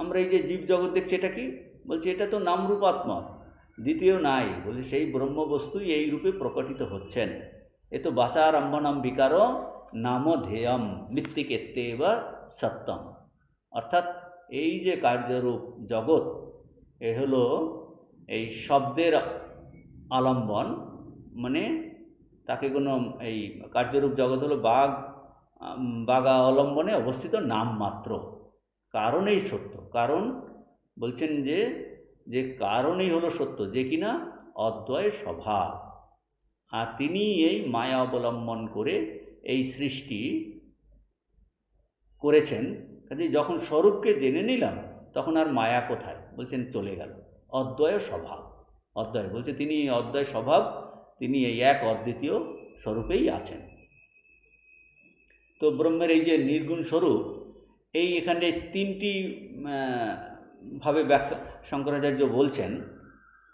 আমরা এই যে জীব জগৎ দেখছি, এটা কি? বলছি এটা তো নামরূপাত্মক, দ্বিতীয় নাই। বলছি সেই ব্রহ্মবস্তুই এই রূপে প্রকটিত হচ্ছেন। এ তো বাচারম্ভনম বিকার নাম ধ্যেয়ম মৃত্তিকেত্যেব সত্যম। অর্থাৎ এই যে কার্যরূপ জগৎ, এ হলো এই শব্দের আলম্বন, মানে তাকে কোনো এই কার্যরূপ জগৎ হলো বাগা অবলম্বনে অবস্থিত নাম মাত্র। কারণেই সত্য। কারণ বলছেন যে কারণেই হলো সত্য, যে কিনা অদ্বয় স্বভাব। আর তিনি এই মায়া অবলম্বন করে এই সৃষ্টি করেছেন। কাজে যখন স্বরূপকে জেনে নিলাম, তখন আর মায়া কোথায়? বলছেন চলে গেল। অদ্বয় স্বভাব। অদ্বয় বলছে তিনি অদ্বয় স্বভাব, তিনি এই এক অদ্বিতীয় স্বরূপেই আছেন। তো ব্রহ্মের এই যে নির্গুণ স্বরূপ, এই এখানে তিনটি ভাবে ব্যাখ্যা শঙ্করাচার্য বলছেন।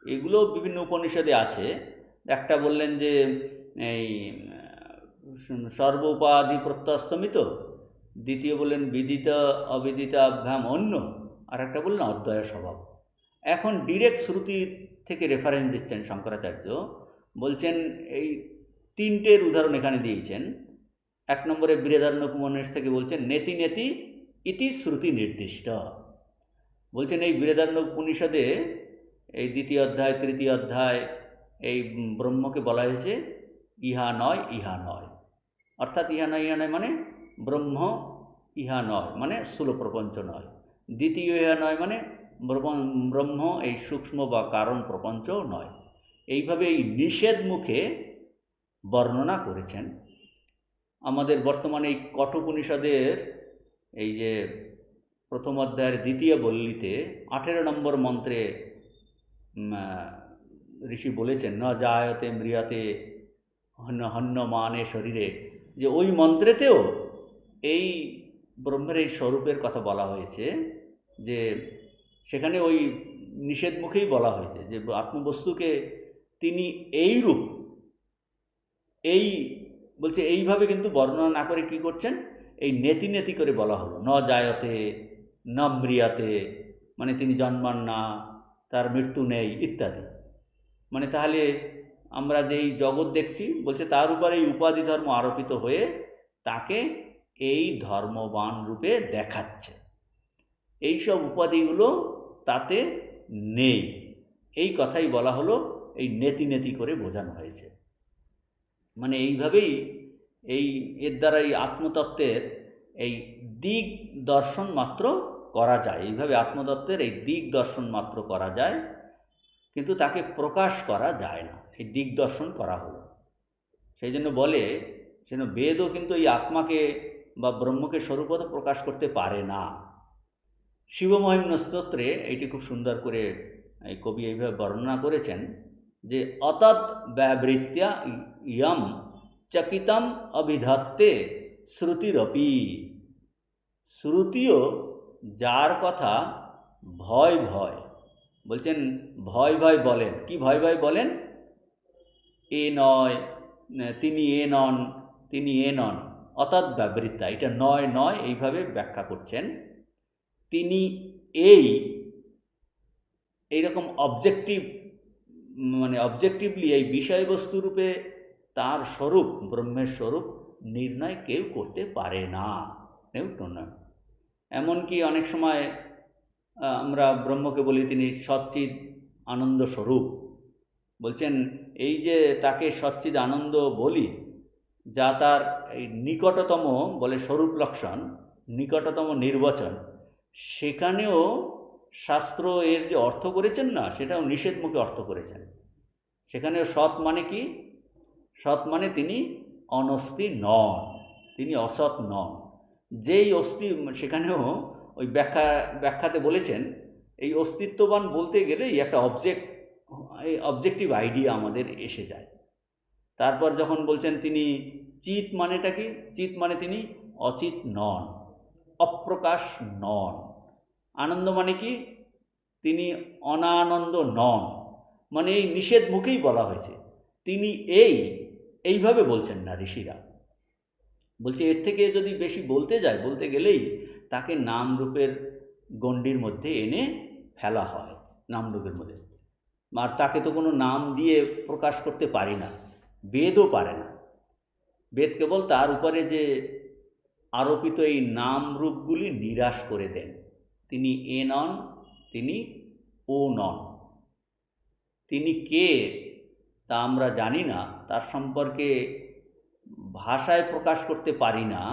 এগুলো বিভিন্ন উপনিষদে আছে। একটা বললেন যে এই সর্ব উপাধি প্রত্যস্তমিত, দ্বিতীয় বললেন বিদিত অবিদিত অভ্যাম অন্য, আর একটা বললেন অদ্বয় স্বভাব। এখন ডিরেক্ট শ্রুতি থেকে রেফারেন্স দিচ্ছেন শঙ্করাচার্য। বলছেন এই তিনটের উদাহরণ এখানে দিয়েছেন। এক নম্বরে বৃহদারণ্যক থেকে বলছেন নেতি নেতি ইতি শ্রুতি নির্দিষ্ট। বলছেন এই বৃহদারণ্যক উপনিষদে এই দ্বিতীয় অধ্যায়, তৃতীয় অধ্যায়, এই ব্রহ্মকে বলা হয়েছে ইহা নয়, ইহা নয়। অর্থাৎ ইহা নয়, ইহা নয় মানে ব্রহ্ম ইহা নয়, মানে স্থূল প্রপঞ্চ নয়। দ্বিতীয় ইহা নয় মানে ব্রহ্ম এই সূক্ষ্ম বা কারণ প্রপঞ্চও নয়। এইভাবে এই নিষেধ মুখে বর্ণনা করেছেন। আমাদের বর্তমানে এই কঠোপনিষদের এই যে প্রথম অধ্যায়ের দ্বিতীয় বল্লিতে 18 নম্বর মন্ত্রে ঋষি বলেছেন ন জায়তে ম্রিয়তে হন্যমানে শরীরে, যে ওই মন্ত্রেতেও এই ব্রহ্মের এই স্বরূপের কথা বলা হয়েছে, যে সেখানে ওই নিষেধ মুখেই বলা হয়েছে যে আত্মবস্তুকে তিনি এই রূপ, এই বলছে এইভাবে কিন্তু বর্ণনা না করে কি করছেন, এই নেতি নেতি করে বলা হলো ন জায়তে ন ম্রিয়াতে, মানে তিনি জন্মান না, তার মৃত্যু নেই ইত্যাদি। মানে তাহলে আমরা যেই জগৎ দেখছি বলছে তার উপরে এই উপাধি ধর্ম আরোপিত হয়ে তাকে এই ধর্মবান রূপে দেখাচ্ছে। এই সব উপাধিগুলো তাতে নেই, এই কথাই বলা হলো, এই নেতি নেতি করে বোঝানো হয়েছে। মানে এইভাবেই এর দ্বারা এই আত্মতত্ত্বের এই দিক দর্শন মাত্র করা যায়, এইভাবে আত্মতত্ত্বের এই দিক দর্শন মাত্র করা যায়, কিন্তু তাকে প্রকাশ করা যায় না, এই দিক দর্শন করা হলো। সেই জন্য বলে যেন বেদও কিন্তু এই আত্মাকে বা ব্রহ্মকে স্বরূপত প্রকাশ করতে পারে না। শিবমহিম্ন স্তোত্রে এইটি খুব সুন্দর করে এই কবি এইভাবে বর্ণনা করেছেন যে অতৎ ব্যবৃত্তিয়া ইয়ম চকিতম অভিধত্তে শ্রুতিরপি, শ্রুতিও যার কথা ভয় ভয় বলছেন, ভয় ভয় বলেন। কি ভয় ভয় বলেন? এ নয়, তিনি এ নন, তিনি এ নন, অতৎ ব্যবৃত্তা, এটা নয় নয় এইভাবে ব্যাখ্যা করছেন। তিনি এইরকম অবজেক্টিভ, মানে অবজেক্টিভলি এই বিষয়বস্তু রূপে তার স্বরূপ, ব্রহ্মের স্বরূপ নির্ণয় কেউ করতে পারে না, কেউ নয়। এমনকি অনেক সময় আমরা ব্রহ্মকে বলি তিনি সচ্চিদ আনন্দ স্বরূপ। বলছেন এই যে তাকে সচ্চিদ আনন্দ বলি, যা তার এই নিকটতম বলে স্বরূপ লক্ষণ, নিকটতম নির্বচন, সেখানেও শাস্ত্র এর যে অর্থ করেছেন না, সেটাও নিষেধ মুখে অর্থ করেছেন। সেখানেও সৎ মানে কি? সৎ মানে তিনি অনস্তি নন, তিনি অসৎ নন। যেই অস্তি, সেখানেও ওই ব্যাখ্যাতে বলেছেন এই অস্তিত্ববান বলতে গেলেই একটা অবজেক্টিভ আইডিয়া আমাদের এসে যায়। তারপর যখন বলছেন তিনি চিৎ, মানেটা কি? চিৎ মানে তিনি অচিৎ নন, অপ্রকাশ নন। আনন্দ মানে কি? তিনি অনানন্দ নন। মানে এই নিষেধ মুখেই বলা হয়েছে, তিনি এইভাবে বলছেন না ঋষিরা। বলছে এর থেকে যদি বেশি বলতে যায়, বলতে গেলেই তাকে নামরূপের গণ্ডির মধ্যে এনে ফেলা হয়, নামরূপের মধ্যে। আর তাকে তো কোনো নাম দিয়ে প্রকাশ করতে পারি না, বেদও পারে না। বেদ কেবল তার উপরে যে আরোপিত এই নাম রূপগুলি নিরাশ করে দেন। তিনি এ নন, তিনি ও নন। তিনি কে তা আমরা জানি না, তার সম্পর্কে ভাষায় প্রকাশ করতে পারি না,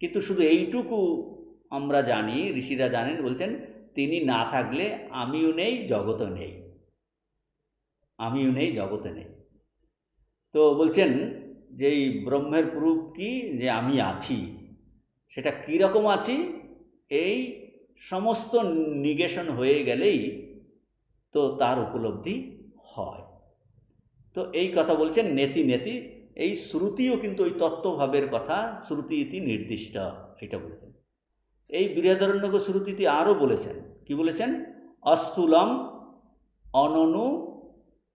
কিন্তু শুধু এইটুকু আমরা জানি, ঋষিরা জানেন, বলছেন তিনি না থাকলে আমিও নেই, জগৎও নেই, আমিও নেই, জগতে নেই। তো বলছেন যে এই ব্রহ্মের প্রুফ কি? যে আমি আছি। সেটা কীরকম আছি? এই সমস্ত নিগেশন হয়ে গেলেই তো তার উপলব্ধি হয়। তো এই কথা বলছেন নেতি নেতি। এই শ্রুতিও কিন্তু ওই তত্ত্বভাবের কথা, শ্রুতি ইতি নির্দিষ্ট, এটা বলেছেন। এই বৃহদারণ্যক শ্রুতিতে আরও বলেছেন, কি বলেছেন? অস্থূলম অননু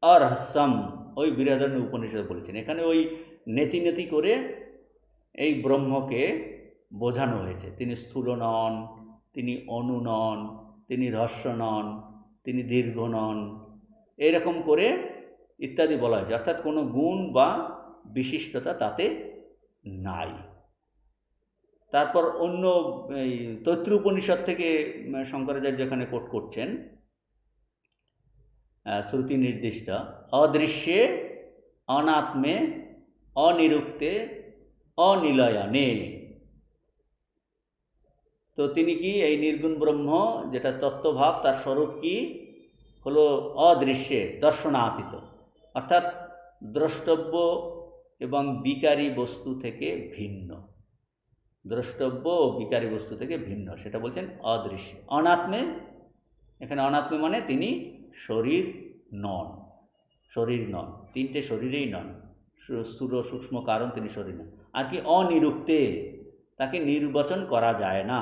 অরহস্যম, ওই বৃহদারণ্য উপনিষদ বলেছেন। এখানে ওই নেতি নেতি করে এই ব্রহ্মকে বোঝানো হয়েছে। তিনি স্থূল নন, তিনি অনু নন, তিনি রহস্য নন, তিনি দীর্ঘ নন, এরকম করে ইত্যাদি বলা হয়েছে। অর্থাৎ কোনো গুণ বা বিশিষ্টতা তাতে নাই। তারপর অন্য এই তৈত্র উপনিষদ থেকে শঙ্করাচার্য এখানে কোট করছেন শ্রুতি নির্দিষ্ট অদৃশ্যে অনাত্মে অনিরুক্তে অনিলয়নে। তো তিনি কি এই নির্গুণ ব্রহ্ম যেটা তত্ত্বভাব তার স্বরূপ কি হলো অদৃশ্যে দর্শনাতীত, অর্থাৎ দ্রষ্টব্য এবং বিকারী বস্তু থেকে ভিন্ন। দ্রষ্টব্য ও বিকারী বস্তু থেকে ভিন্ন, সেটা বলছেন অদৃশ্যে। অনাত্মে, এখানে অনাত্মে মানে তিনি শরীর নন, শরীর নন, তিনটে শরীরেই নন, স্থূল সূক্ষ্ম কারণ তিনি শরীর নন। আর কি অনিরুক্তে, তাকে নির্বচন করা যায় না,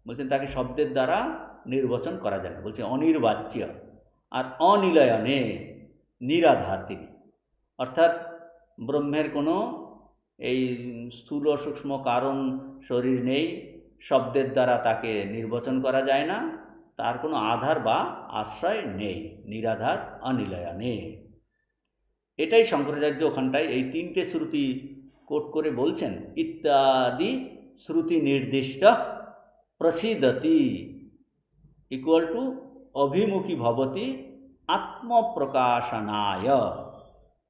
বলছেন তাকে শব্দের দ্বারা নির্বচন করা যায় না, বলছে অনির্বাচ্য। আর অনিলয়নে, নিরাধার তিনি, অর্থাৎ ব্রহ্মের কোনো এই স্থূল সূক্ষ্ম কারণ শরীর নেই, শব্দের দ্বারা তাকে নির্বচন করা যায় না, তার কোনো আধার বা আশ্রয় নেই, নিরাধার অনিলয়নে। এটাই শঙ্করাচার্য ওখানটায় এই তিনটে শ্রুতি কোট করে বলছেন, ইত্যাদি শ্রুতি নির্দিষ্ট প্রসিদতি ইকুয়াল টু অভিমুখী ভবতি আত্মপ্রকাশনায়।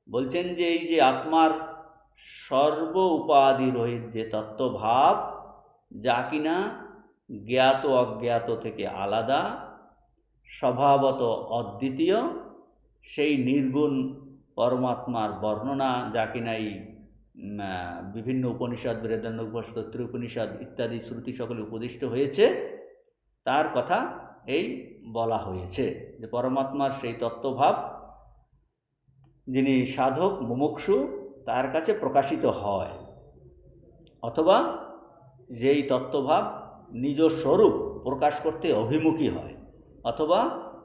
বলছেন যে এই যে আত্মার সর্ব উপাধি রহিত যে তত্ত্বভাব, যা কিনা জ্ঞাত অজ্ঞাত থেকে আলাদা, স্বভাবত অদ্বিতীয়, সেই নির্গুণ পরমাত্মার বর্ণনা যা কিনা এই বিভিন্ন উপনিষদ, বৃহদারণ্যক উপনিষদ, তৈত্তিয় উপনিষদ ইত্যাদি শ্রুতি সকলে উপদিষ্ট হয়েছে, তার কথা এই বলা হয়েছে যে পরমাত্মার সেই তত্ত্বভাব যিনি সাধক মুমুক্ষু তার কাছে প্রকাশিত হয়, অথবা যেই তত্ত্বভাব নিজ স্বরূপ প্রকাশ করতে অভিমুখী হয়, অথবা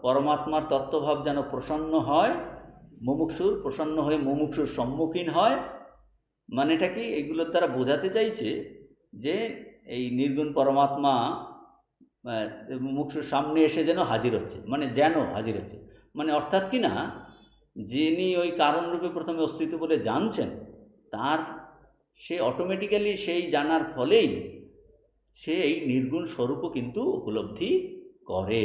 পরমাত্মার তত্ত্বভাব যেন প্রসন্ন হয় মুমুক্ষুর, প্রসন্ন হয়ে মুমুক্ষুর সম্মুখীন হয়। মানেটা কি, এইগুলোর দ্বারা বোঝাতে চাইছে যে এই নির্গুণ পরমাত্মা মুমুক্ষুর সামনে এসে যেন হাজির হচ্ছে, মানে যেন হাজির হচ্ছে, মানে অর্থাৎ কি না, যিনি ওই কারণরূপে প্রথমে অস্তিত্ব বলে জানছেন, তার সে অটোমেটিক্যালি সেই জানার ফলেই সে এই নির্গুণ স্বরূপও কিন্তু উপলব্ধি করে।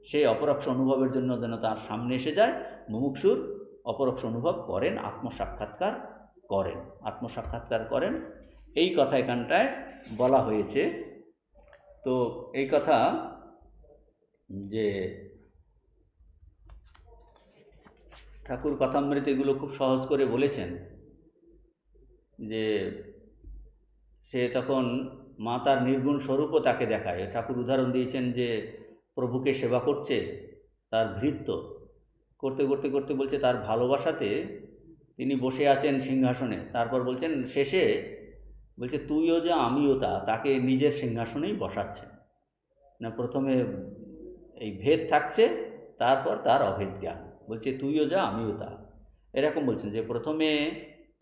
সে অপরোক্ষ অনুভবের জন্য যেন তার সামনে এসে যায়, মুমুক্ষুর অপরোক্ষ অনুভব করেন, আত্মসাক্ষাৎকার করেন, আত্মসাক্ষাৎকার করেন, এই কথা এখানটায় বলা হয়েছে। তো এই কথা যে ঠাকুর কথামৃতে এগুলো খুব সহজ করে বলেছেন, যে সে তখন মা তার নির্গুণ স্বরূপও তাকে দেখায়। ঠাকুর উদাহরণ দিয়েছেন যে প্রভুকে সেবা করছে তার ভৃত্য, করতে করতে করতে বলছে তার ভালোবাসাতে তিনি বসে আছেন সিংহাসনে, তারপর বলছেন শেষে বলছে তুইও যা আমিও তা, তাকে নিজের সিংহাসনেই বসাচ্ছেন না। প্রথমে এই ভেদ থাকছে, তারপর তার অভেদ জ্ঞান, বলছে তুইও যা আমিও তা, এরকম বলছেন যে প্রথমে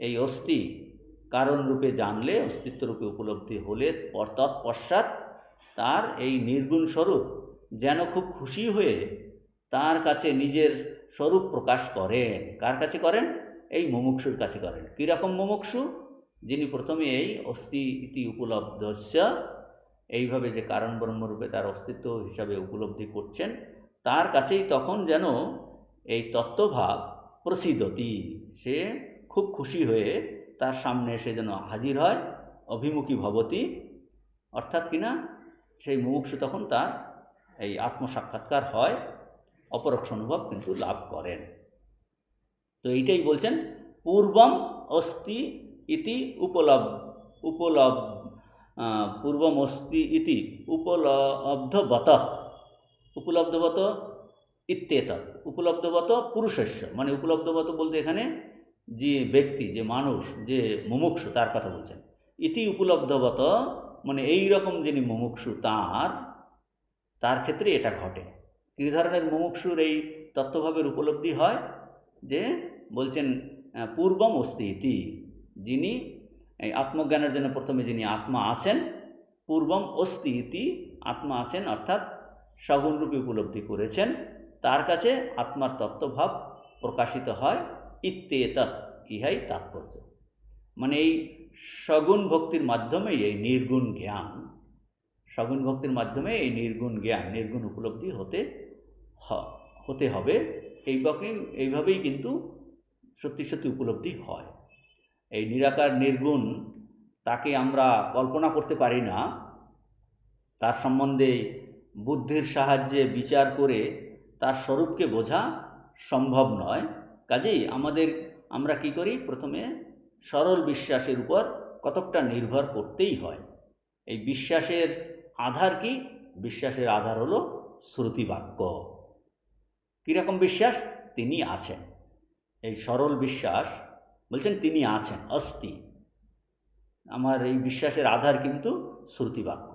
এই অস্থি কারণ রূপে জানলে, অস্তিত্ব রূপে উপলব্ধি হলে তৎপশ্চাৎ তার এই নির্গুণ স্বরূপ যেন খুব খুশি হয়ে তার কাছে নিজের স্বরূপ প্রকাশ করেন। কার কাছে করেন? এই মুমুক্ষুর কাছে করেন। কীরকম মুমুক্ষু? যিনি প্রথমে এই অস্থি ইতি উপলব্ধস্য, এইভাবে যে কারণ ব্রহ্মরূপে তার অস্তিত্ব হিসাবে উপলব্ধি করছেন, তার কাছেই তখন যেন এই তত্ত্বভাব প্রসিদতি, সে খুব খুশি হয়ে তার সামনে এসে যেন হাজির হয়। অভিমুখী ভবতি, অর্থাৎ কিনা সেই মুমুক্ষু তখন তার এই আত্মসাক্ষাৎকার হয়, অপরোক্ষ অনুভব কিন্তু লাভ করেন। তো এইটাই বলছেন, পূর্বম অস্তি ইতি পূর্বম অস্তি ইতি উপলব্ধবত, উপলব্ধবত ইত্যেতৎ, উপলব্ধবত পুরুষস্য, মানে উপলব্ধবত বলতে এখানে যে ব্যক্তি, যে মানুষ, যে মুমুক্ষু তার কথা বলছেন। ইতি উপলব্ধবত মানে এই রকম যিনি মুমুক্ষু তার ক্ষেত্রে এটা ঘটে। কী ধরনের মুমুক্ষুর এই তত্ত্বভাবের উপলব্ধি হয়? যে বলছেন পূর্বম অস্তি ইতি, যিনি এই আত্মজ্ঞানের জন্য প্রথমে যিনি আত্মা আসেন, পূর্বম অস্তি ইতি, আত্মা আসেন অর্থাৎ সগুণরূপে উপলব্ধি করেছেন, তার কাছে আত্মার তত্ত্বভাব প্রকাশিত হয়। ইত্যেতৎ, ইহাই তাৎপর্য। মানে এই সগুণ ভক্তির মাধ্যমেই এই নির্গুণ জ্ঞান, সগুণ ভক্তির মাধ্যমে এই নির্গুণ জ্ঞান, নির্গুণ উপলব্ধি হতে হবে। এইভাবেই কিন্তু সত্যি সত্যি উপলব্ধি হয়। এই নিরাকার নির্গুণ তাকে আমরা কল্পনা করতে পারি না, তার সম্বন্ধে বুদ্ধির সাহায্যে বিচার করে তার স্বরূপকে বোঝা সম্ভব নয়। কাজেই আমরা কি করি, প্রথমে সরল বিশ্বাসের উপর কতকটা নির্ভর করতেই হয়। এই বিশ্বাসের আধার কি? বিশ্বাসের আধার হলো শ্রুতিবাক্য। কীরকম বিশ্বাস? তিনি আছেন। এই সরল বিশ্বাস বলছেন তিনি আছেন, অস্তি। আমার এই বিশ্বাসের আধার কিন্তু শ্রুতিবাক্য,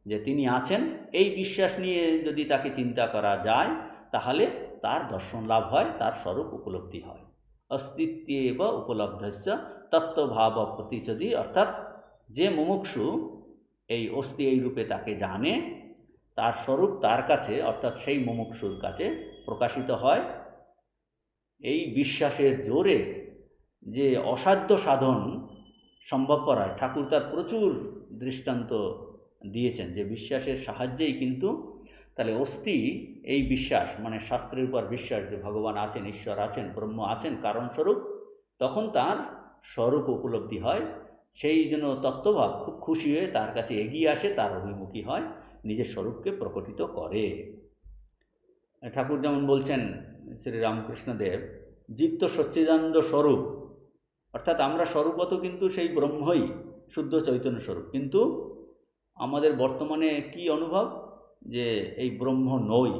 যে তিনি আছেন। এই বিশ্বাস নিয়ে যদি তাকে চিন্তা করা যায় তাহলে তার দর্শন লাভ হয়, তার স্বরূপ উপলব্ধি হয়। অস্তিত্বেব উপলব্ধস্য তত্ত্বভাব প্রতিশোধী, অর্থাৎ যে মুমুক্ষু এই অস্তি এই রূপে তাকে জানে, তার স্বরূপ তার কাছে অর্থাৎ সেই মুমুক্ষুর কাছে প্রকাশিত হয়। এই বিশ্বাসের জোরে যে অসাধ্য সাধন সম্ভবপর হয়, ঠাকুর তার প্রচুর দৃষ্টান্ত দিয়েছেন যে বিশ্বাসের সাহায্যেই কিন্তু, তাহলে অস্থি এই বিশ্বাস মানে শাস্ত্রের উপর বিশ্বাস যে ভগবান আছেন, ঈশ্বর আছেন, ব্রহ্ম আছেন কারণস্বরূপ, তখন তার স্বরূপ উপলব্ধি হয়। সেই জন্য তত্ত্বভাব খুব খুশি হয়ে তার কাছে এগিয়ে আসে, তার অভিমুখী হয়, নিজের স্বরূপকে প্রকটিত করে। ঠাকুর যেমন বলছেন শ্রী রামকৃষ্ণদেব, জীব তো সচ্চিদানন্দ স্বরূপ, অর্থাৎ আমরা স্বরূপত কিন্তু সেই ব্রহ্মই, শুদ্ধ চৈতন্য স্বরূপ, কিন্তু আমাদের বর্তমানে কি অনুভব, যে এই ব্রহ্ম নই।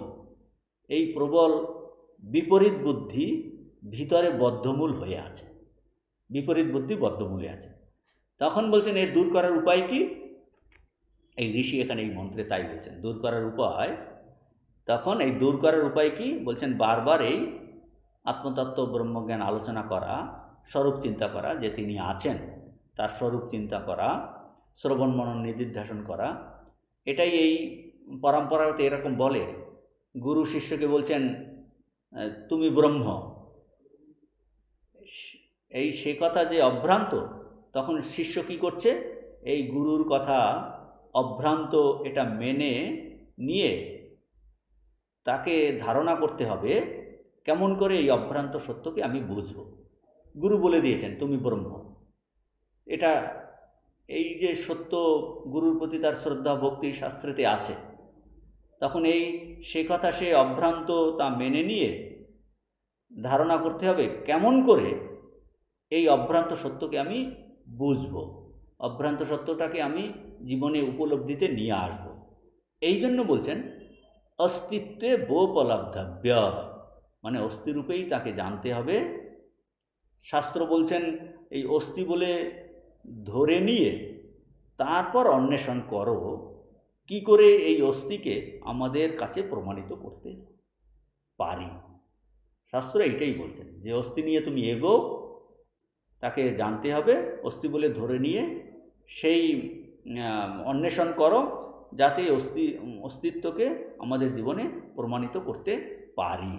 এই প্রবল বিপরীত বুদ্ধি ভিতরে বদ্ধমূল হয়ে আছে, বিপরীত বুদ্ধি বদ্ধমূলে আছে। তখন বলছেন এর দূর করার উপায় কি? এই ঋষি এখানে এই মন্ত্রে তাই বলছেন, দূর করার উপায়। তখন এই দূর করার উপায় কি বলছেন? বারবার এই আত্মতত্ত্ব ব্রহ্মজ্ঞান আলোচনা করা, স্বরূপ চিন্তা করা, যে তিনি আছেন তার স্বরূপ চিন্তা করা, শ্রবণ মনন নিদিধ্যাসন করা। এটাই এই পরম্পরাতে এরকম বলে। গুরু শিষ্যকে বলছেন তুমি ব্রহ্ম, এই সে কথা যে অভ্রান্ত, তখন শিষ্য কি করছে? এই গুরুর কথা অভ্রান্ত এটা মেনে নিয়ে তাকে ধারণা করতে হবে কেমন করে এই অভ্রান্ত সত্যকে আমি বুঝব। গুরু বলে দিয়েছেন তুমি ব্রহ্ম, এটা এই যে সত্য, গুরুর প্রতি তার শ্রদ্ধা ভক্তি শাস্ত্রেতে আছে, তখন সে কথা সে অভ্রান্ত তা মেনে নিয়ে ধারণা করতে হবে কেমন করে এই অভ্রান্ত সত্যকে আমি বুঝব, অভ্রান্ত সত্যটাকে আমি জীবনে উপলব্ধিতে নিয়ে আসব। এই জন্য বলছেন অস্তিত্বে বোপলব্ধব্য, মানে অস্থিরূপেই তাকে জানতে হবে। শাস্ত্র বলছেন এই অস্থি বলে ধরে নিয়ে তারপর অন্বেষণ করো কি করে এই অস্থিকে আমাদের কাছে প্রমাণিত করতে পারি। শাস্ত্র এইটাই বলছেন যে অস্থি নিয়ে তুমি এগো, তাকে জানতে হবে, অস্থি বলে ধরে নিয়ে সেই অন্বেষণ করো যাতে অস্তিত্বকে আমাদের জীবনে প্রমাণিত করতে পারি।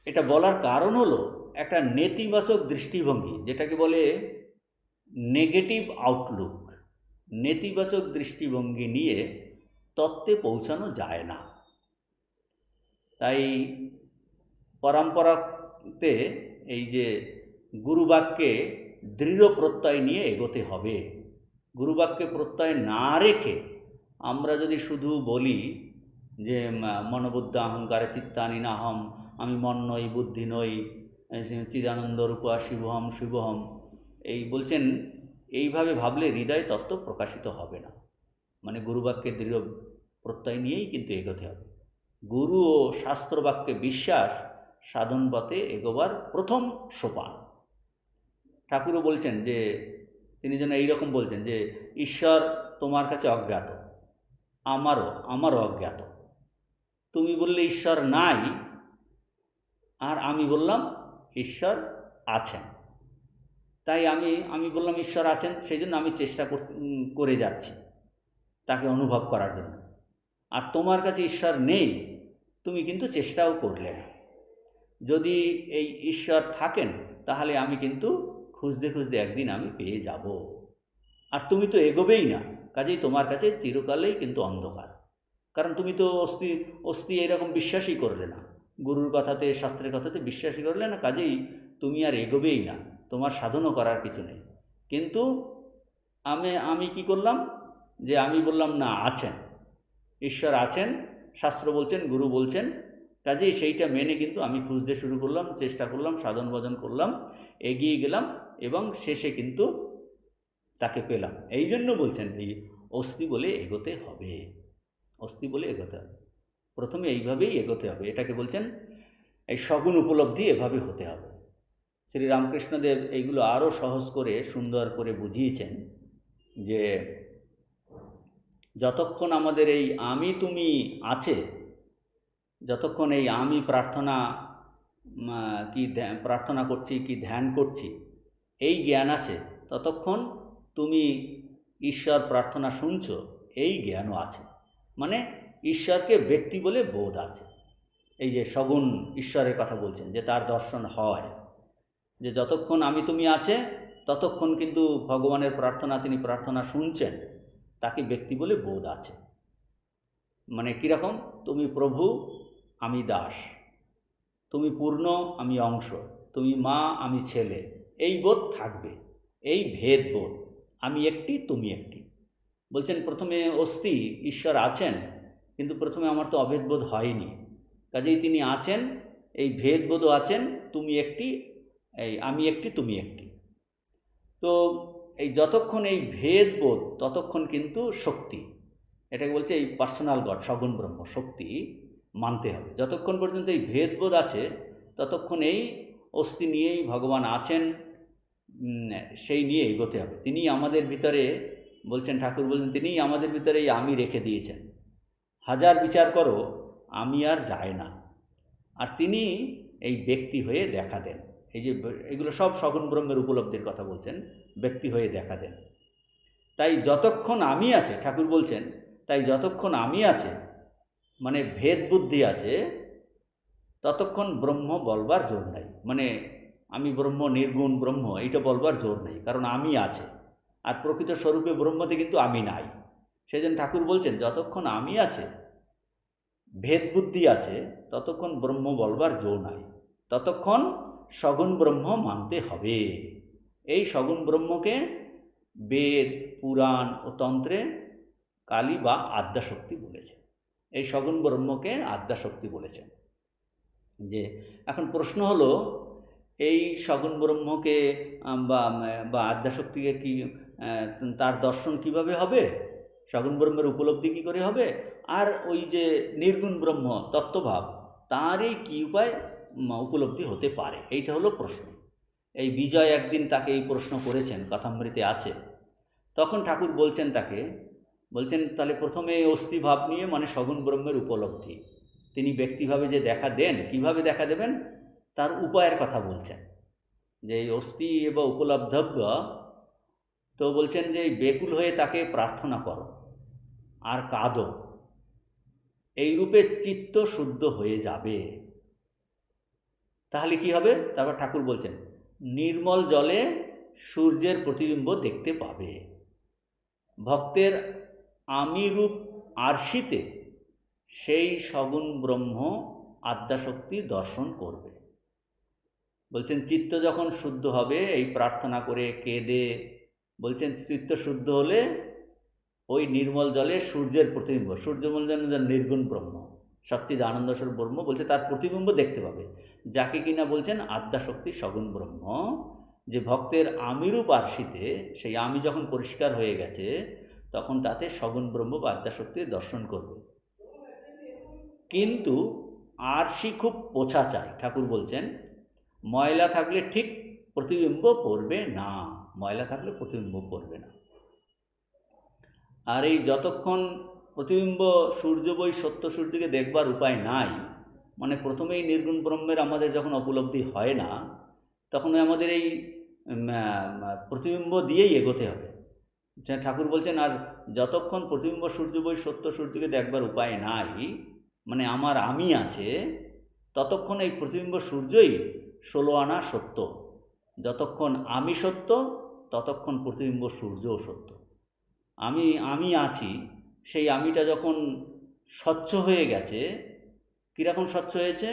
এটা বলার কারণ হলো একটা নেতিবাচক দৃষ্টিভঙ্গি, যেটাকে বলে নেগেটিভ আউটলুক। নেতিবাচক দৃষ্টিভঙ্গি নিয়ে তত্ত্বে পৌঁছানো যায় না। তাই পরম্পরাতে এই যে গুরুবাক্যে দৃঢ় প্রত্যয় নিয়ে এগোতে হবে। গুরুবাক্যে প্রত্যয় না রেখে আমরা যদি শুধু বলি যে মনোবুদ্ধ অহংকারে চিত্তানি নাহম, আমি মন নই, বুদ্ধি নই, চিদানন্দ রূপা শিবহম শিবহম, এই বলছেন, এইভাবে ভাবলে হৃদয় তত্ত্ব প্রকাশিত হবে না। মানে গুরুবাক্যে দৃঢ় প্রত্যয় নিয়েই কিন্তু এগোতে হবে। গুরু ও শাস্ত্রবাক্যে বিশ্বাস সাধন পথে এগোবার প্রথম সোপান। ঠাকুরও বলছেন যে তিনি যেন এইরকম বলছেন যে ঈশ্বর তোমার কাছে অজ্ঞাত, আমারও অজ্ঞাত। তুমি বললে ঈশ্বর নাই, আর আমি বললাম ঈশ্বর আছেন। তাই আমি বললাম ঈশ্বর আছেন, সেই জন্য আমি চেষ্টা করে যাচ্ছি তাকে অনুভব করার জন্য। আর তোমার কাছে ঈশ্বর নেই, তুমি কিন্তু চেষ্টাও করলে না। যদি এই ঈশ্বর থাকেন তাহলে আমি কিন্তু খুঁজতে খুঁজতে একদিন আমি পেয়ে যাব। আর তুমি তো এগোবেই না, কাজেই তোমার কাছে চিরকালেই কিন্তু অন্ধকার। কারণ তুমি তো অস্থি এরকম বিশ্বাসই করলে না, গুরুর কথাতে শাস্ত্রের কথাতে বিশ্বাসই করলে না, কাজেই তুমি আর এগোবেই না, তোমার সাধনও করার কিছু নেই। কিন্তু আমি আমি কি করলাম, যে আমি বললাম না আছেন, ঈশ্বর আছেন, শাস্ত্র বলছেন, গুরু বলছেন, কাজেই সেইটা মেনে কিন্তু আমি খুঁজতে শুরু করলাম, চেষ্টা করলাম, সাধন ভজন করলাম, এগিয়ে গেলাম এবং শেষে কিন্তু তাকে পেলাম। এই জন্য বলছেন এই অস্থি বলে এগোতে হবে, অস্থি বলে এগোতে হবে, প্রথমে এইভাবেই এগোতে হবে। এটাকে বলছেন এই সগুণ উপলব্ধি এভাবে হতে হবে। শ্রী রামকৃষ্ণদেব এইগুলো আরও সহজ করে সুন্দর করে বুঝিয়েছেন যে যতক্ষণ আমাদের এই আমি তুমি আছে, যতক্ষণ এই আমি প্রার্থনা প্রার্থনা করছি কি ধ্যান করছি এই জ্ঞান আছে, ততক্ষণ তুমি ঈশ্বর প্রার্থনা শুনছো এই জ্ঞানও আছে, মানে ঈশ্বরকে ব্যক্তি বলে বোধ আছে। এই যে সগুণ ঈশ্বরের কথা বলছেন যে তার দর্শন হয়, যে যতক্ষণ আমি তুমি আছে ততক্ষণ কিন্তু ভগবানের প্রার্থনা তিনি প্রার্থনা শুনছেন, তাকে ব্যক্তি বলে বোধ আছে। মানে কীরকম, তুমি প্রভু আমি দাস, তুমি পূর্ণ আমি অংশ, তুমি মা আমি ছেলে, এই বোধ থাকবে, এই ভেদ বোধ, আমি একটি তুমি একটি। বলছেন প্রথমে অস্থি ঈশ্বর আছেন, কিন্তু প্রথমে আমার তো অভেদবোধ হয়নি, কাজেই তিনি আছেন, এই ভেদবোধও আছেন, তুমি একটি, এই আমি একটি তুমি একটি। তো এই যতক্ষণ এই ভেদবোধ ততক্ষণ কিন্তু শক্তি, এটাকে বলছে এই পার্সোনাল গড সগুণ ব্রহ্ম শক্তি মানতে হবে। যতক্ষণ পর্যন্ত এই ভেদবোধ আছে ততক্ষণ এই অস্থি নিয়েই ভগবান আছেন, সেই নিয়ে এগোতে হবে। তিনি আমাদের ভিতরে বলছেন, ঠাকুর বলছেন তিনিই আমাদের ভিতরে এই আমি রেখে দিয়েছেন, হাজার বিচার করো আমি আর যায় না, আর তিনি এই ব্যক্তি হয়ে দেখা দেন। এই যে এগুলো সব সগুণ ব্রহ্মের উপলব্ধির কথা বলছেন, ব্যক্তি হয়ে দেখা দেন। তাই যতক্ষণ আমি আছে, ঠাকুর বলছেন তাই যতক্ষণ আমি আছে মানে ভেদ বুদ্ধি আছে, ততক্ষণ ব্রহ্ম বলবার জোর নাই, মানে আমি ব্রহ্ম নির্গুণ ব্রহ্ম এইটা বলবার জোর নেই, কারণ আমি আছে, আর প্রকৃত স্বরূপে ব্রহ্মতে কিন্তু আমি নাই। সেজন্য ঠাকুর বলছেন যতক্ষণ আমি আছে, ভেদ বুদ্ধি আছে, ততক্ষণ ব্রহ্ম বলবার জোর নাই, ততক্ষণ সগুণ ব্রহ্ম মানতে হবে। এই সগুণ ব্রহ্মকে বেদ পুরাণ ও তন্ত্রে কালী বা আদ্যাশক্তি বলেছে, এই সগুণ ব্রহ্মকে আদ্যাশক্তি বলেছেন। যে এখন প্রশ্ন হলো এই সগুণ ব্রহ্মকে বা আদ্যাশক্তিকে কি তার দর্শন কিভাবে হবে, সগুণ ব্রহ্মের উপলব্ধি কী করে হবে, আর ওই যে নির্গুণ ব্রহ্ম তত্ত্বভাব তারই কী উপায় উপলব্ধি হতে পারে, এইটা হলো প্রশ্ন। এই বিজয় একদিন তাকে এই প্রশ্ন করেছেন, কথামৃতে আছে। তখন ঠাকুর বলছেন তাকে, বলছেন তাহলে প্রথমে অস্থিভাব নিয়ে মানে সগুণ ব্রহ্মের উপলব্ধি, তিনি ব্যক্তিভাবে যে দেখা দেন, কিভাবে দেখা দেবেন তার উপায়ের কথা বলছেন, যে এই অস্থি এবং উপলব্ধব্য। তো বলছেন যে এই বেকুল হয়ে তাকে প্রার্থনা করো আর কাঁদো, এই রূপে চিত্ত শুদ্ধ হয়ে যাবে। তাহলে কি হবে, তারপর ঠাকুর বলছেন নির্মল জলে সূর্যের প্রতিবিম্ব দেখতে পাবে, ভক্তের আমি রূপ আরশিতে সেই সগুণ ব্রহ্ম আদ্যাশক্তি দর্শন করবে। বলছেন চিত্ত যখন শুদ্ধ হবে, এই প্রার্থনা করে কেঁদে, বলছেন চিত্ত শুদ্ধ হলে ওই নির্মল জলে সূর্যের প্রতিবিম্ব, সূর্য বলছেন নির্গুণ ব্রহ্ম সচ্চিদ আনন্দস্বরূপ ব্রহ্ম, বলছে তার প্রতিবিম্ব দেখতে পাবে, যাকে কিনা বলছেন আদ্যাশক্তি সগুণ ব্রহ্ম। যে ভক্তের আমিরূপ আরশিতে, সেই আমি যখন পরিষ্কার হয়ে গেছে তখন তাতে সগুণ ব্রহ্ম বা আদ্যাশক্তির দর্শন করবে। কিন্তু আরশি খুব পোছা চাই, ঠাকুর বলছেন ময়লা থাকলে ঠিক প্রতিবিম্ব পড়বে না, ময়লা থাকলে প্রতিবিম্ব পড়বে না। আর এই যতক্ষণ প্রতিবিম্ব সূর্য বই সত্য সূর্যকে দেখবার উপায় নাই, মানে প্রথমেই নির্গুণ ব্রহ্মের আমাদের যখন উপলব্ধি হয় না, তখন আমাদের এই প্রতিবিম্ব দিয়েই এগোতে হবে। ঠাকুর বলছেন আর যতক্ষণ প্রতিবিম্ব সূর্য বই সত্য সূর্যকে দেখবার উপায় নাই, মানে আমার আমি আছে, ততক্ষণ এই প্রতিবিম্ব সূর্যই 16 আনা সত্য। যতক্ষণ আমি সত্য ততক্ষণ প্রতিবিম্ব সূর্যও সত্য। আমি আছি, সেই আমিটা যখন স্বচ্ছ হয়ে গেছে, কীরকম স্বচ্ছ হয়েছে,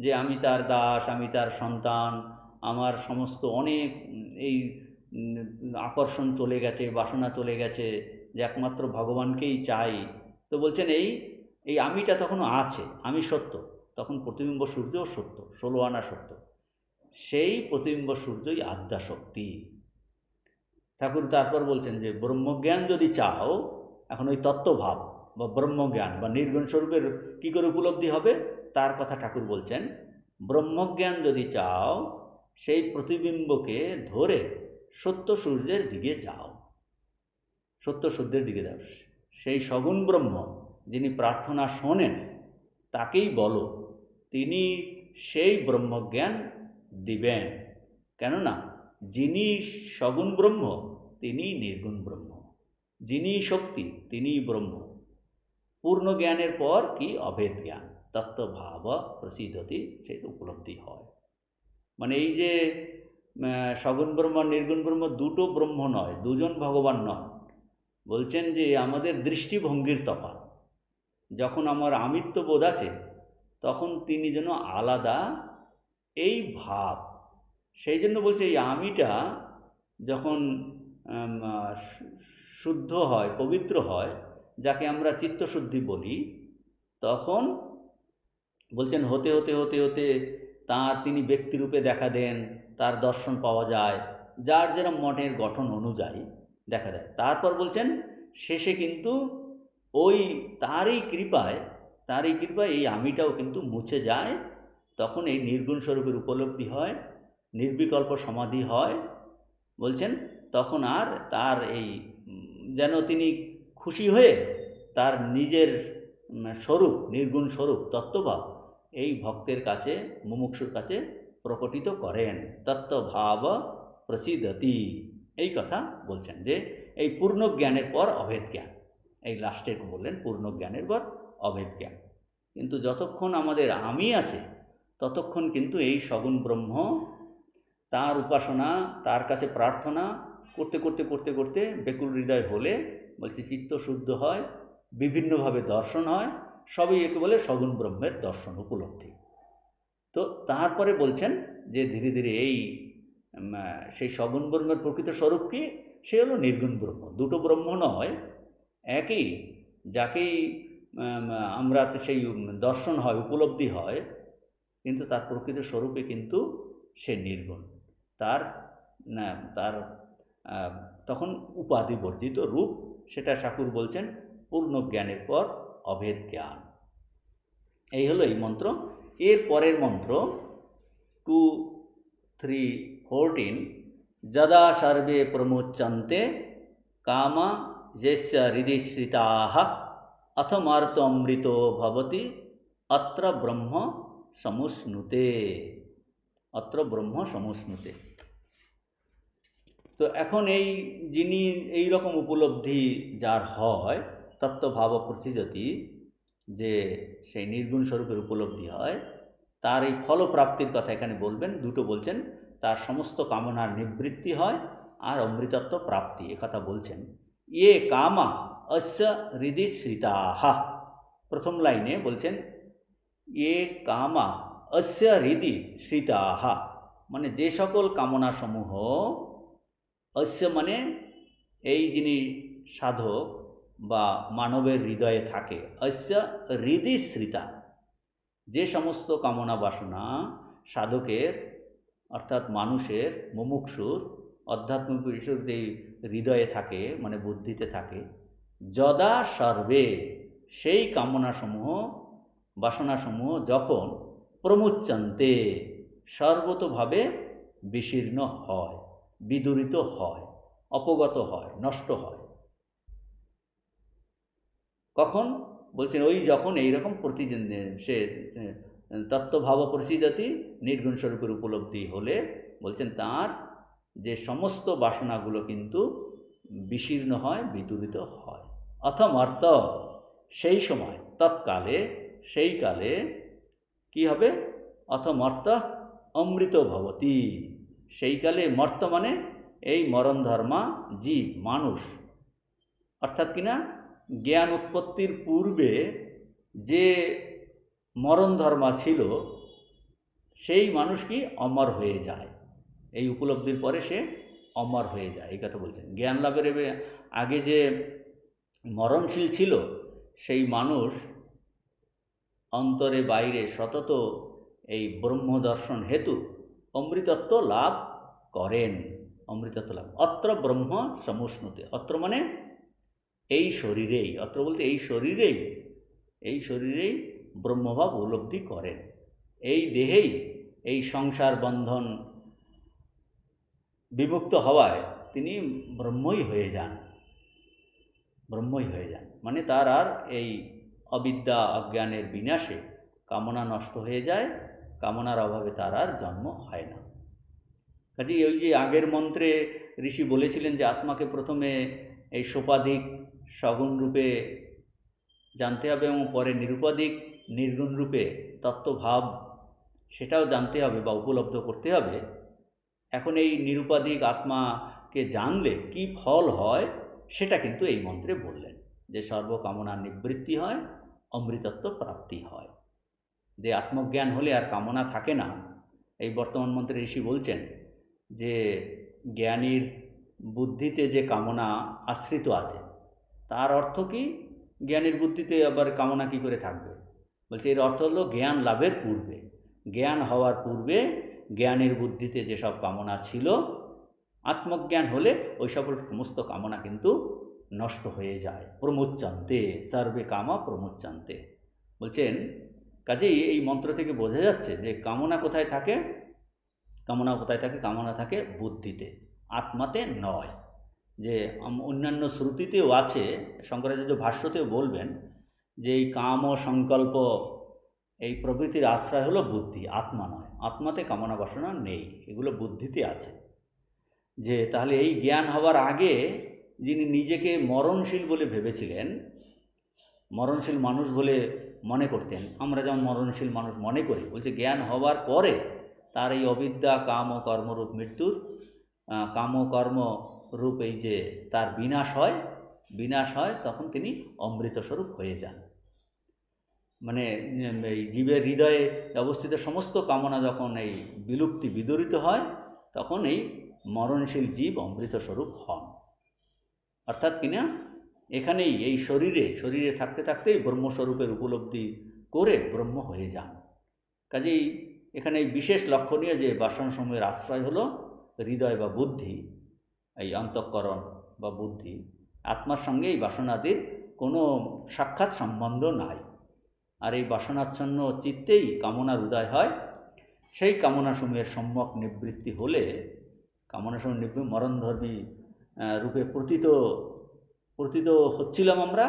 যে আমি তার দাস, আমি তার সন্তান, আমার সমস্ত অনেক এই আকর্ষণ চলে গেছে, বাসনা চলে গেছে, যে একমাত্র ভগবানকেই চাই। তো বলছেন এই আমিটা তখনও আছে, আমি সত্য, তখন প্রতিবিম্ব সূর্যও সত্য, 16 আনা সত্য। সেই প্রতিবিম্ব সূর্যই আদ্যাশক্তি। ঠাকুর তারপর বলছেন যে ব্রহ্মজ্ঞান যদি চাও, এখন ওই তত্ত্বভাব বা ব্রহ্মজ্ঞান বা নির্গুণ স্বরূপের কী করে উপলব্ধি হবে তার কথা ঠাকুর বলছেন। ব্রহ্মজ্ঞান যদি চাও, সেই প্রতিবিম্বকে ধরে সত্য সূর্যের দিকে যাও, সত্য সূর্যের দিকে যাও। সেই সগুণ ব্রহ্ম যিনি প্রার্থনা শোনেন তাকেই বলো, তিনি সেই ব্রহ্মজ্ঞান দিবেন। কেননা যিনি সগুণ ব্রহ্ম তিনি নির্গুণ ব্রহ্ম, যিনি শক্তি তিনি ব্রহ্ম। পূর্ণ জ্ঞানের পর কি অভেদ জ্ঞান, তত্ত্বভাব প্রসিদ্ধতি, সেটা উপলব্ধি হয়। মানে এই যে সগুণ ব্রহ্ম নির্গুণ ব্রহ্ম দুটো ব্রহ্ম নয়, দুজন ভগবান নয়। বলছেন যে আমাদের দৃষ্টিভঙ্গির তফাৎ। যখন আমার আমিত্ব বোধ আছে তখন তিনি যেন আলাদা, এই ভাব। সেই জন্য বলছে এই আমিটা যখন শুদ্ধ হয়, পবিত্র হয়, যাকে আমরা চিত্তশুদ্ধি বলি, তখন বলছেন হতে হতে হতে হতে তার তিনি ব্যক্তিরূপে দেখা দেন, তার দর্শন পাওয়া যায়, যার যেরকম মনের গঠন অনুযায়ী দেখা দেয়। তারপর বলছেন শেষে কিন্তু ওই তারই কৃপায় এই আমিটাও কিন্তু মুছে যায়। তখন এই নির্গুণ স্বরূপের উপলব্ধি হয়, নির্বিকল্প সমাধি হয়। বলছেন তখন আর তার এই যেন তিনি খুশি হয়ে তার নিজের স্বরূপ, নির্গুণ স্বরূপ তত্ত্বভাব এই ভক্তের কাছে, মুমুক্ষুর কাছে প্রকটিত করেন। তত্ত্বভাব প্রসিদ্ধতি, এই কথা বলছেন যে এই পূর্ণ জ্ঞানের পর অভেদ জ্ঞান। এই লাস্টে বললেন পূর্ণ জ্ঞানের পর অভেদ জ্ঞান। কিন্তু যতক্ষণ আমাদের আমি আছে ততক্ষণ কিন্তু এই সগুণ ব্রহ্ম, তার উপাসনা, তার কাছে প্রার্থনা করতে করতে করতে করতে ব্যাকুল হৃদয় হলে বলছি চিত্ত শুদ্ধ হয়, বিভিন্নভাবে দর্শন হয়, সবই একে বলে সগুণ ব্রহ্মের দর্শন, উপলব্ধি। তো তারপরে বলছেন যে ধীরে ধীরে এই সেই সগুণ ব্রহ্মের প্রকৃত স্বরূপ কি, সে হলো নির্গুণ ব্রহ্ম। দুটো ব্রহ্ম নয়, একই, যাকেই আমরা সেই দর্শন হয়, উপলব্ধি হয়, কিন্তু তার প্রকৃত স্বরূপে কিন্তু সে নির্গুণ। তার তার তখন উপাধি বর্জিত রূপ, সেটা ঠাকুর বলছেন পূর্ণ জ্ঞানের পর অভেদ জ্ঞান। এই হলো এই মন্ত্র। এর পরের মন্ত্র 2, 3, 14, যদা সর্বে প্রমুচ্যন্তে কামা যস্য হৃদি শ্রিতাঃ অথমার্ত অমৃত ভবতি অত্র ব্রহ্ম সমুষ্ণুতে। অত্র ব্রহ্ম সমুষ্ণুতে। তো এখন এই যিনি এই রকম উপলব্ধি যার হয়, তত্ত্বভাব প্রতিযোতি, যে সেই নির্গুণ স্বরূপের উপলব্ধি হয়, তার এই ফলপ্রাপ্তির কথা এখানে বলবেন। দুটো বলছেন, তার সমস্ত কামনার নিবৃত্তি হয় আর অমৃতত্ব প্রাপ্তি, একথা বলছেন। ইয়ে কামা অস্য হৃদি শ্রিতাঃ। প্রথম লাইনে বলছেন ইয়ে কামা অস্য হৃদি শ্রিতাঃ, মানে যে সকল কামনাসমূহ, অস্য মানে এই যিনি সাধক বা মানবের হৃদয়ে থাকে, অস্য হৃদি শ্রিতা, যে সমস্ত কামনা বাসনা সাধকের অর্থাৎ মানুষের, মুমুক্ষুর, আধ্যাত্মিক পুরুষের যে হৃদয়ে থাকে, মানে বুদ্ধিতে থাকে, যদা সর্বে, সেই কামনাসমূহ বাসনাসমূহ যখন প্রমুচ্যন্তে, সর্বতোভাবে বিশীর্ণ হয়, বিদূরিত হয়, অপগত হয়, নষ্ট হয়। কখন বলছেন ওই যখন এইরকম সে তত্ত্বভাব প্রসিদ্ধতি, নির্গুণ স্বরূপের উপলব্ধি হলে বলছেন তার যে সমস্ত বাসনাগুলো কিন্তু বিশীর্ণ হয়, বিদূরিত হয়। অথমর্ত, সেই সময়, তৎকালে, সেই কালে কি হবে? অথমর্ত অমৃত ভবতি, সেই কালে মর্ত মানে এই মরণ ধর্মা জীব, মানুষ, অর্থাৎ কিনা জ্ঞান উৎপত্তির পূর্বে যে মরণ ধর্মা ছিল, সেই মানুষ কি অমর হয়ে যায়। এই উপলব্ধির পরে সে অমর হয়ে যায়, এই কথা বলছেন। জ্ঞান লাভের আগে যে মরণশীল ছিল সেই মানুষ অন্তরে বাইরে সতত এই ব্রহ্ম দর্শন হেতু অমৃতত্ব লাভ করেন। অমৃতত্ব লাভ অত্র ব্রহ্ম সমুষ্ণুতে, অত্র মানে এই শরীরেই, অত্র বলতে এই শরীরেই ব্রহ্মভাব উপলব্ধি করেন। এই দেহেই এই সংসার বন্ধন বিমুক্ত হওয়ায় তিনি ব্রহ্মই হয়ে যান। মানে তার আর এই অবিদ্যা অজ্ঞানের বিনাশে কামনা নষ্ট হয়ে যায়, কামনার অভাবে তার আর জন্ম হয় না। কাজে ওই যে আগের মন্ত্রে ঋষি বলেছিলেন যে আত্মাকে প্রথমে এই সোপাধিক সগুণ রূপে জানতে হবে এবং পরে নিরুপাধিক নির্গুণ রূপে তত্ত্বভাব সেটাও জানতে হবে বা উপলব্ধ করতে হবে। এখন এই নিরুপাধিক আত্মাকে জানলে কি ফল হয় সেটা কিন্তু এই মন্ত্রে বললেন, যে সর্বকামনা নিবৃত্তি হয়, অমৃতত্ব প্রাপ্তি হয়। যে আত্মজ্ঞান হলে আর কামনা থাকে না। এই বর্তমান মন্ত্রে ঋষি বলছেন যে জ্ঞানীর বুদ্ধিতে যে কামনা আশ্রিত আছে, তার অর্থ কি? জ্ঞানীর বুদ্ধিতে আবার কামনা কি করে থাকবে? বলছে এর অর্থ হলো জ্ঞান লাভের পূর্বে, জ্ঞান হওয়ার পূর্বে জ্ঞানের বুদ্ধিতে যেসব কামনা ছিল, আত্মজ্ঞান হলে ওই সকল সমস্ত কামনা কিন্তু নষ্ট হয়ে যায়। প্রমুচ্যন্তে সর্বে কামা প্রমুচ্যন্তে বলছেন। কাজেই এই মন্ত্র থেকে বোঝা যাচ্ছে যে কামনা কোথায় থাকে? কামনা থাকে বুদ্ধিতে, আত্মাতে নয়। যে অন্যান্য শ্রুতিতেও আছে, শঙ্করাচার্য ভাষ্যতেও বলবেন যে এই কাম ও সংকল্প এই প্রভৃতির আশ্রয় হলো বুদ্ধি, আত্মা নয়। আত্মাতে কামনা বাসনা নেই, এগুলো বুদ্ধিতে আছে। যে তাহলে এই জ্ঞান হওয়ার আগে যিনি নিজেকে মরণশীল বলে ভেবেছিলেন, মরণশীল মানুষ বলে মনে করতেন, আমরা যেমন মরণশীল মানুষ মনে করি, বলছে জ্ঞান হওয়ার পরে তার এই অবিদ্যা কাম ও কর্মরূপ মৃত্যুর, কাম ও কর্মরূপ এই যে তার বিনাশ হয়, তখন তিনি অমৃতস্বরূপ হয়ে যান। মানে এই জীবের হৃদয়ে অবস্থিত সমস্ত কামনা যখন এই বিদূরিত হয়, তখন এই মরণশীল জীব অমৃতস্বরূপ হন। অর্থাৎ কিনা এখানেই এই শরীরে থাকতে থাকতেই ব্রহ্মস্বরূপের উপলব্ধি করে ব্রহ্ম হয়ে যান। কাজেই এখানে বিশেষ লক্ষণীয় যে বাসনাসমূহের আশ্রয় হলো হৃদয় বা বুদ্ধি, এই অন্তঃকরণ বা বুদ্ধি। আত্মার সঙ্গে এই বাসনাদির কোনো সাক্ষাৎ সম্বন্ধ নাই। আর এই বাসনাচ্ছন্ন চিত্তেই কামনার উদয় হয়। সেই কামনাসমূহের সম্যক নিবৃত্তি হলে, কামনাসমূহ মরণধর্মী রূপে প্রতীত হচ্ছিলাম আমরা,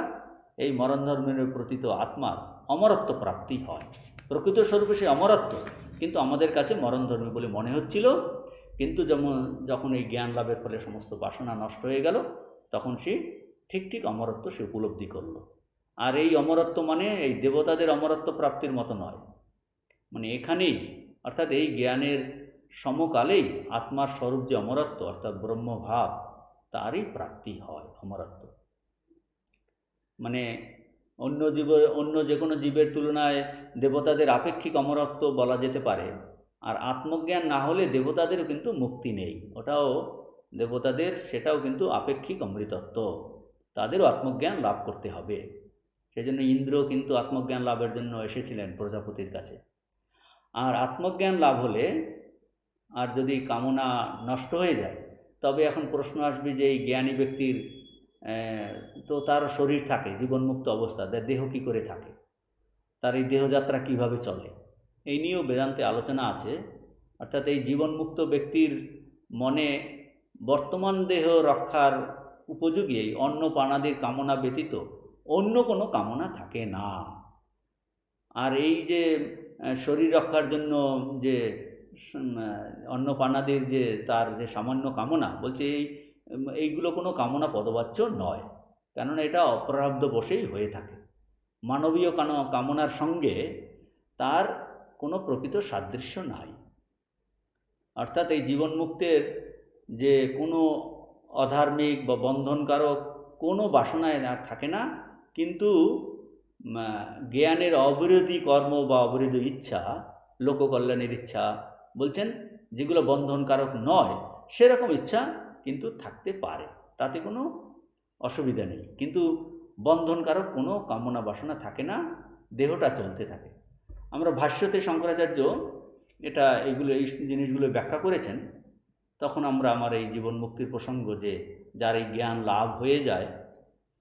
এই মরণধর্মের প্রতীত আত্মার অমরত্ব প্রাপ্তি হয়। প্রকৃত স্বরূপে সে অমরত্ব, কিন্তু আমাদের কাছে মরণধর্মী বলে মনে হচ্ছিল। কিন্তু যখন এই জ্ঞান লাভের ফলে সমস্ত বাসনা নষ্ট হয়ে গেল, তখন সে ঠিক অমরত্ব সে উপলব্ধি করল। আর এই অমরত্ব মানে এই দেবতাদের অমরত্ব প্রাপ্তির মতো নয়, মানে এখানেই, অর্থাৎ এই জ্ঞানের সমকালেই আত্মার স্বরূপ যে অমরত্ব, অর্থাৎ ব্রহ্মভাব, তারই প্রাপ্তি হয় অমরত্ব। মানে অন্য যে কোনো জীবের তুলনায় দেবতাদের আপেক্ষিক অমরত্ব বলা যেতে পারে। আর আত্মজ্ঞান না হলে দেবতাদেরও কিন্তু মুক্তি নেই, ওটাও দেবতাদের, সেটাও কিন্তু আপেক্ষিক অমৃতত্ব, তাদেরও আত্মজ্ঞান লাভ করতে হবে। সেজন্য ইন্দ্র কিন্তু আত্মজ্ঞান লাভের জন্য এসেছিলেন প্রজাপতির কাছে। আর আত্মজ্ঞান লাভ হলে আর যদি কামনা নষ্ট হয়ে যায়, তবে এখন প্রশ্ন আসবে যে এই জ্ঞানী ব্যক্তির তো তার শরীর থাকে জীবনমুক্ত অবস্থা, তার দেহ কী করে থাকে, তার এই দেহযাত্রা কিভাবে চলে, এই নিয়েও বেদান্তে আলোচনা আছে। অর্থাৎ এই জীবনমুক্ত ব্যক্তির মনে বর্তমান দেহ রক্ষার উপযোগী এই অন্ন পানাদির কামনা ব্যতীত অন্য কোনো কামনা থাকে না। আর এই যে শরীর রক্ষার জন্য যে অন্ন পানাদির যে তার যে সামান্য কামনা, বলছে এইগুলো কোনো কামনা পদবাচ্য নয়, কেননা এটা অপ্রারব্ধ বশেই হয়ে থাকে। মানবীয় কামনার সঙ্গে তার কোনো প্রকৃত সাদৃশ্য নাই। অর্থাৎ এই জীবনমুক্তের যে কোনো অধার্মিক বা বন্ধনকারক কোনো বাসনায় আর থাকে না, কিন্তু জ্ঞানের অবিরোধী কর্ম বা অবিরোধী ইচ্ছা, লোককল্যাণের ইচ্ছা বলছেন, যেগুলো বন্ধনকারক নয় সেরকম ইচ্ছা কিন্তু থাকতে পারে, তাতে কোনো অসুবিধা নেই। কিন্তু বন্ধনকারক কোনো কামনা বাসনা থাকে না, দেহটা চলতে থাকে। আমরা ভাষ্যতে শঙ্করাচার্য এই জিনিসগুলো ব্যাখ্যা করেছেন। তখন আমরা আমার এই জীবন মুক্তির প্রসঙ্গ, যে যার এই জ্ঞান লাভ হয়ে যায়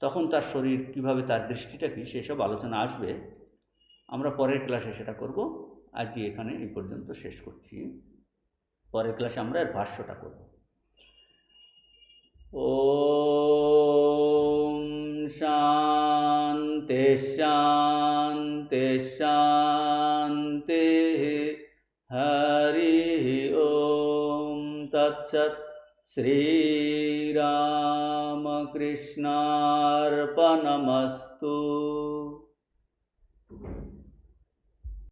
তখন তার শরীর কিভাবে, তার দৃষ্টিটা কী, সেসব আলোচনা আসবে। আমরা পরের ক্লাসে সেটা করব। আজকে এখানে এই পর্যন্ত শেষ করছি। পরের ক্লাসে আমরা এর ভাষ্যটা করব। ওম শান্তি শান্তি শান্তি। হরি ওম তৎসৎ। শ্রীরামকৃষ্ণার্পণমস্তু।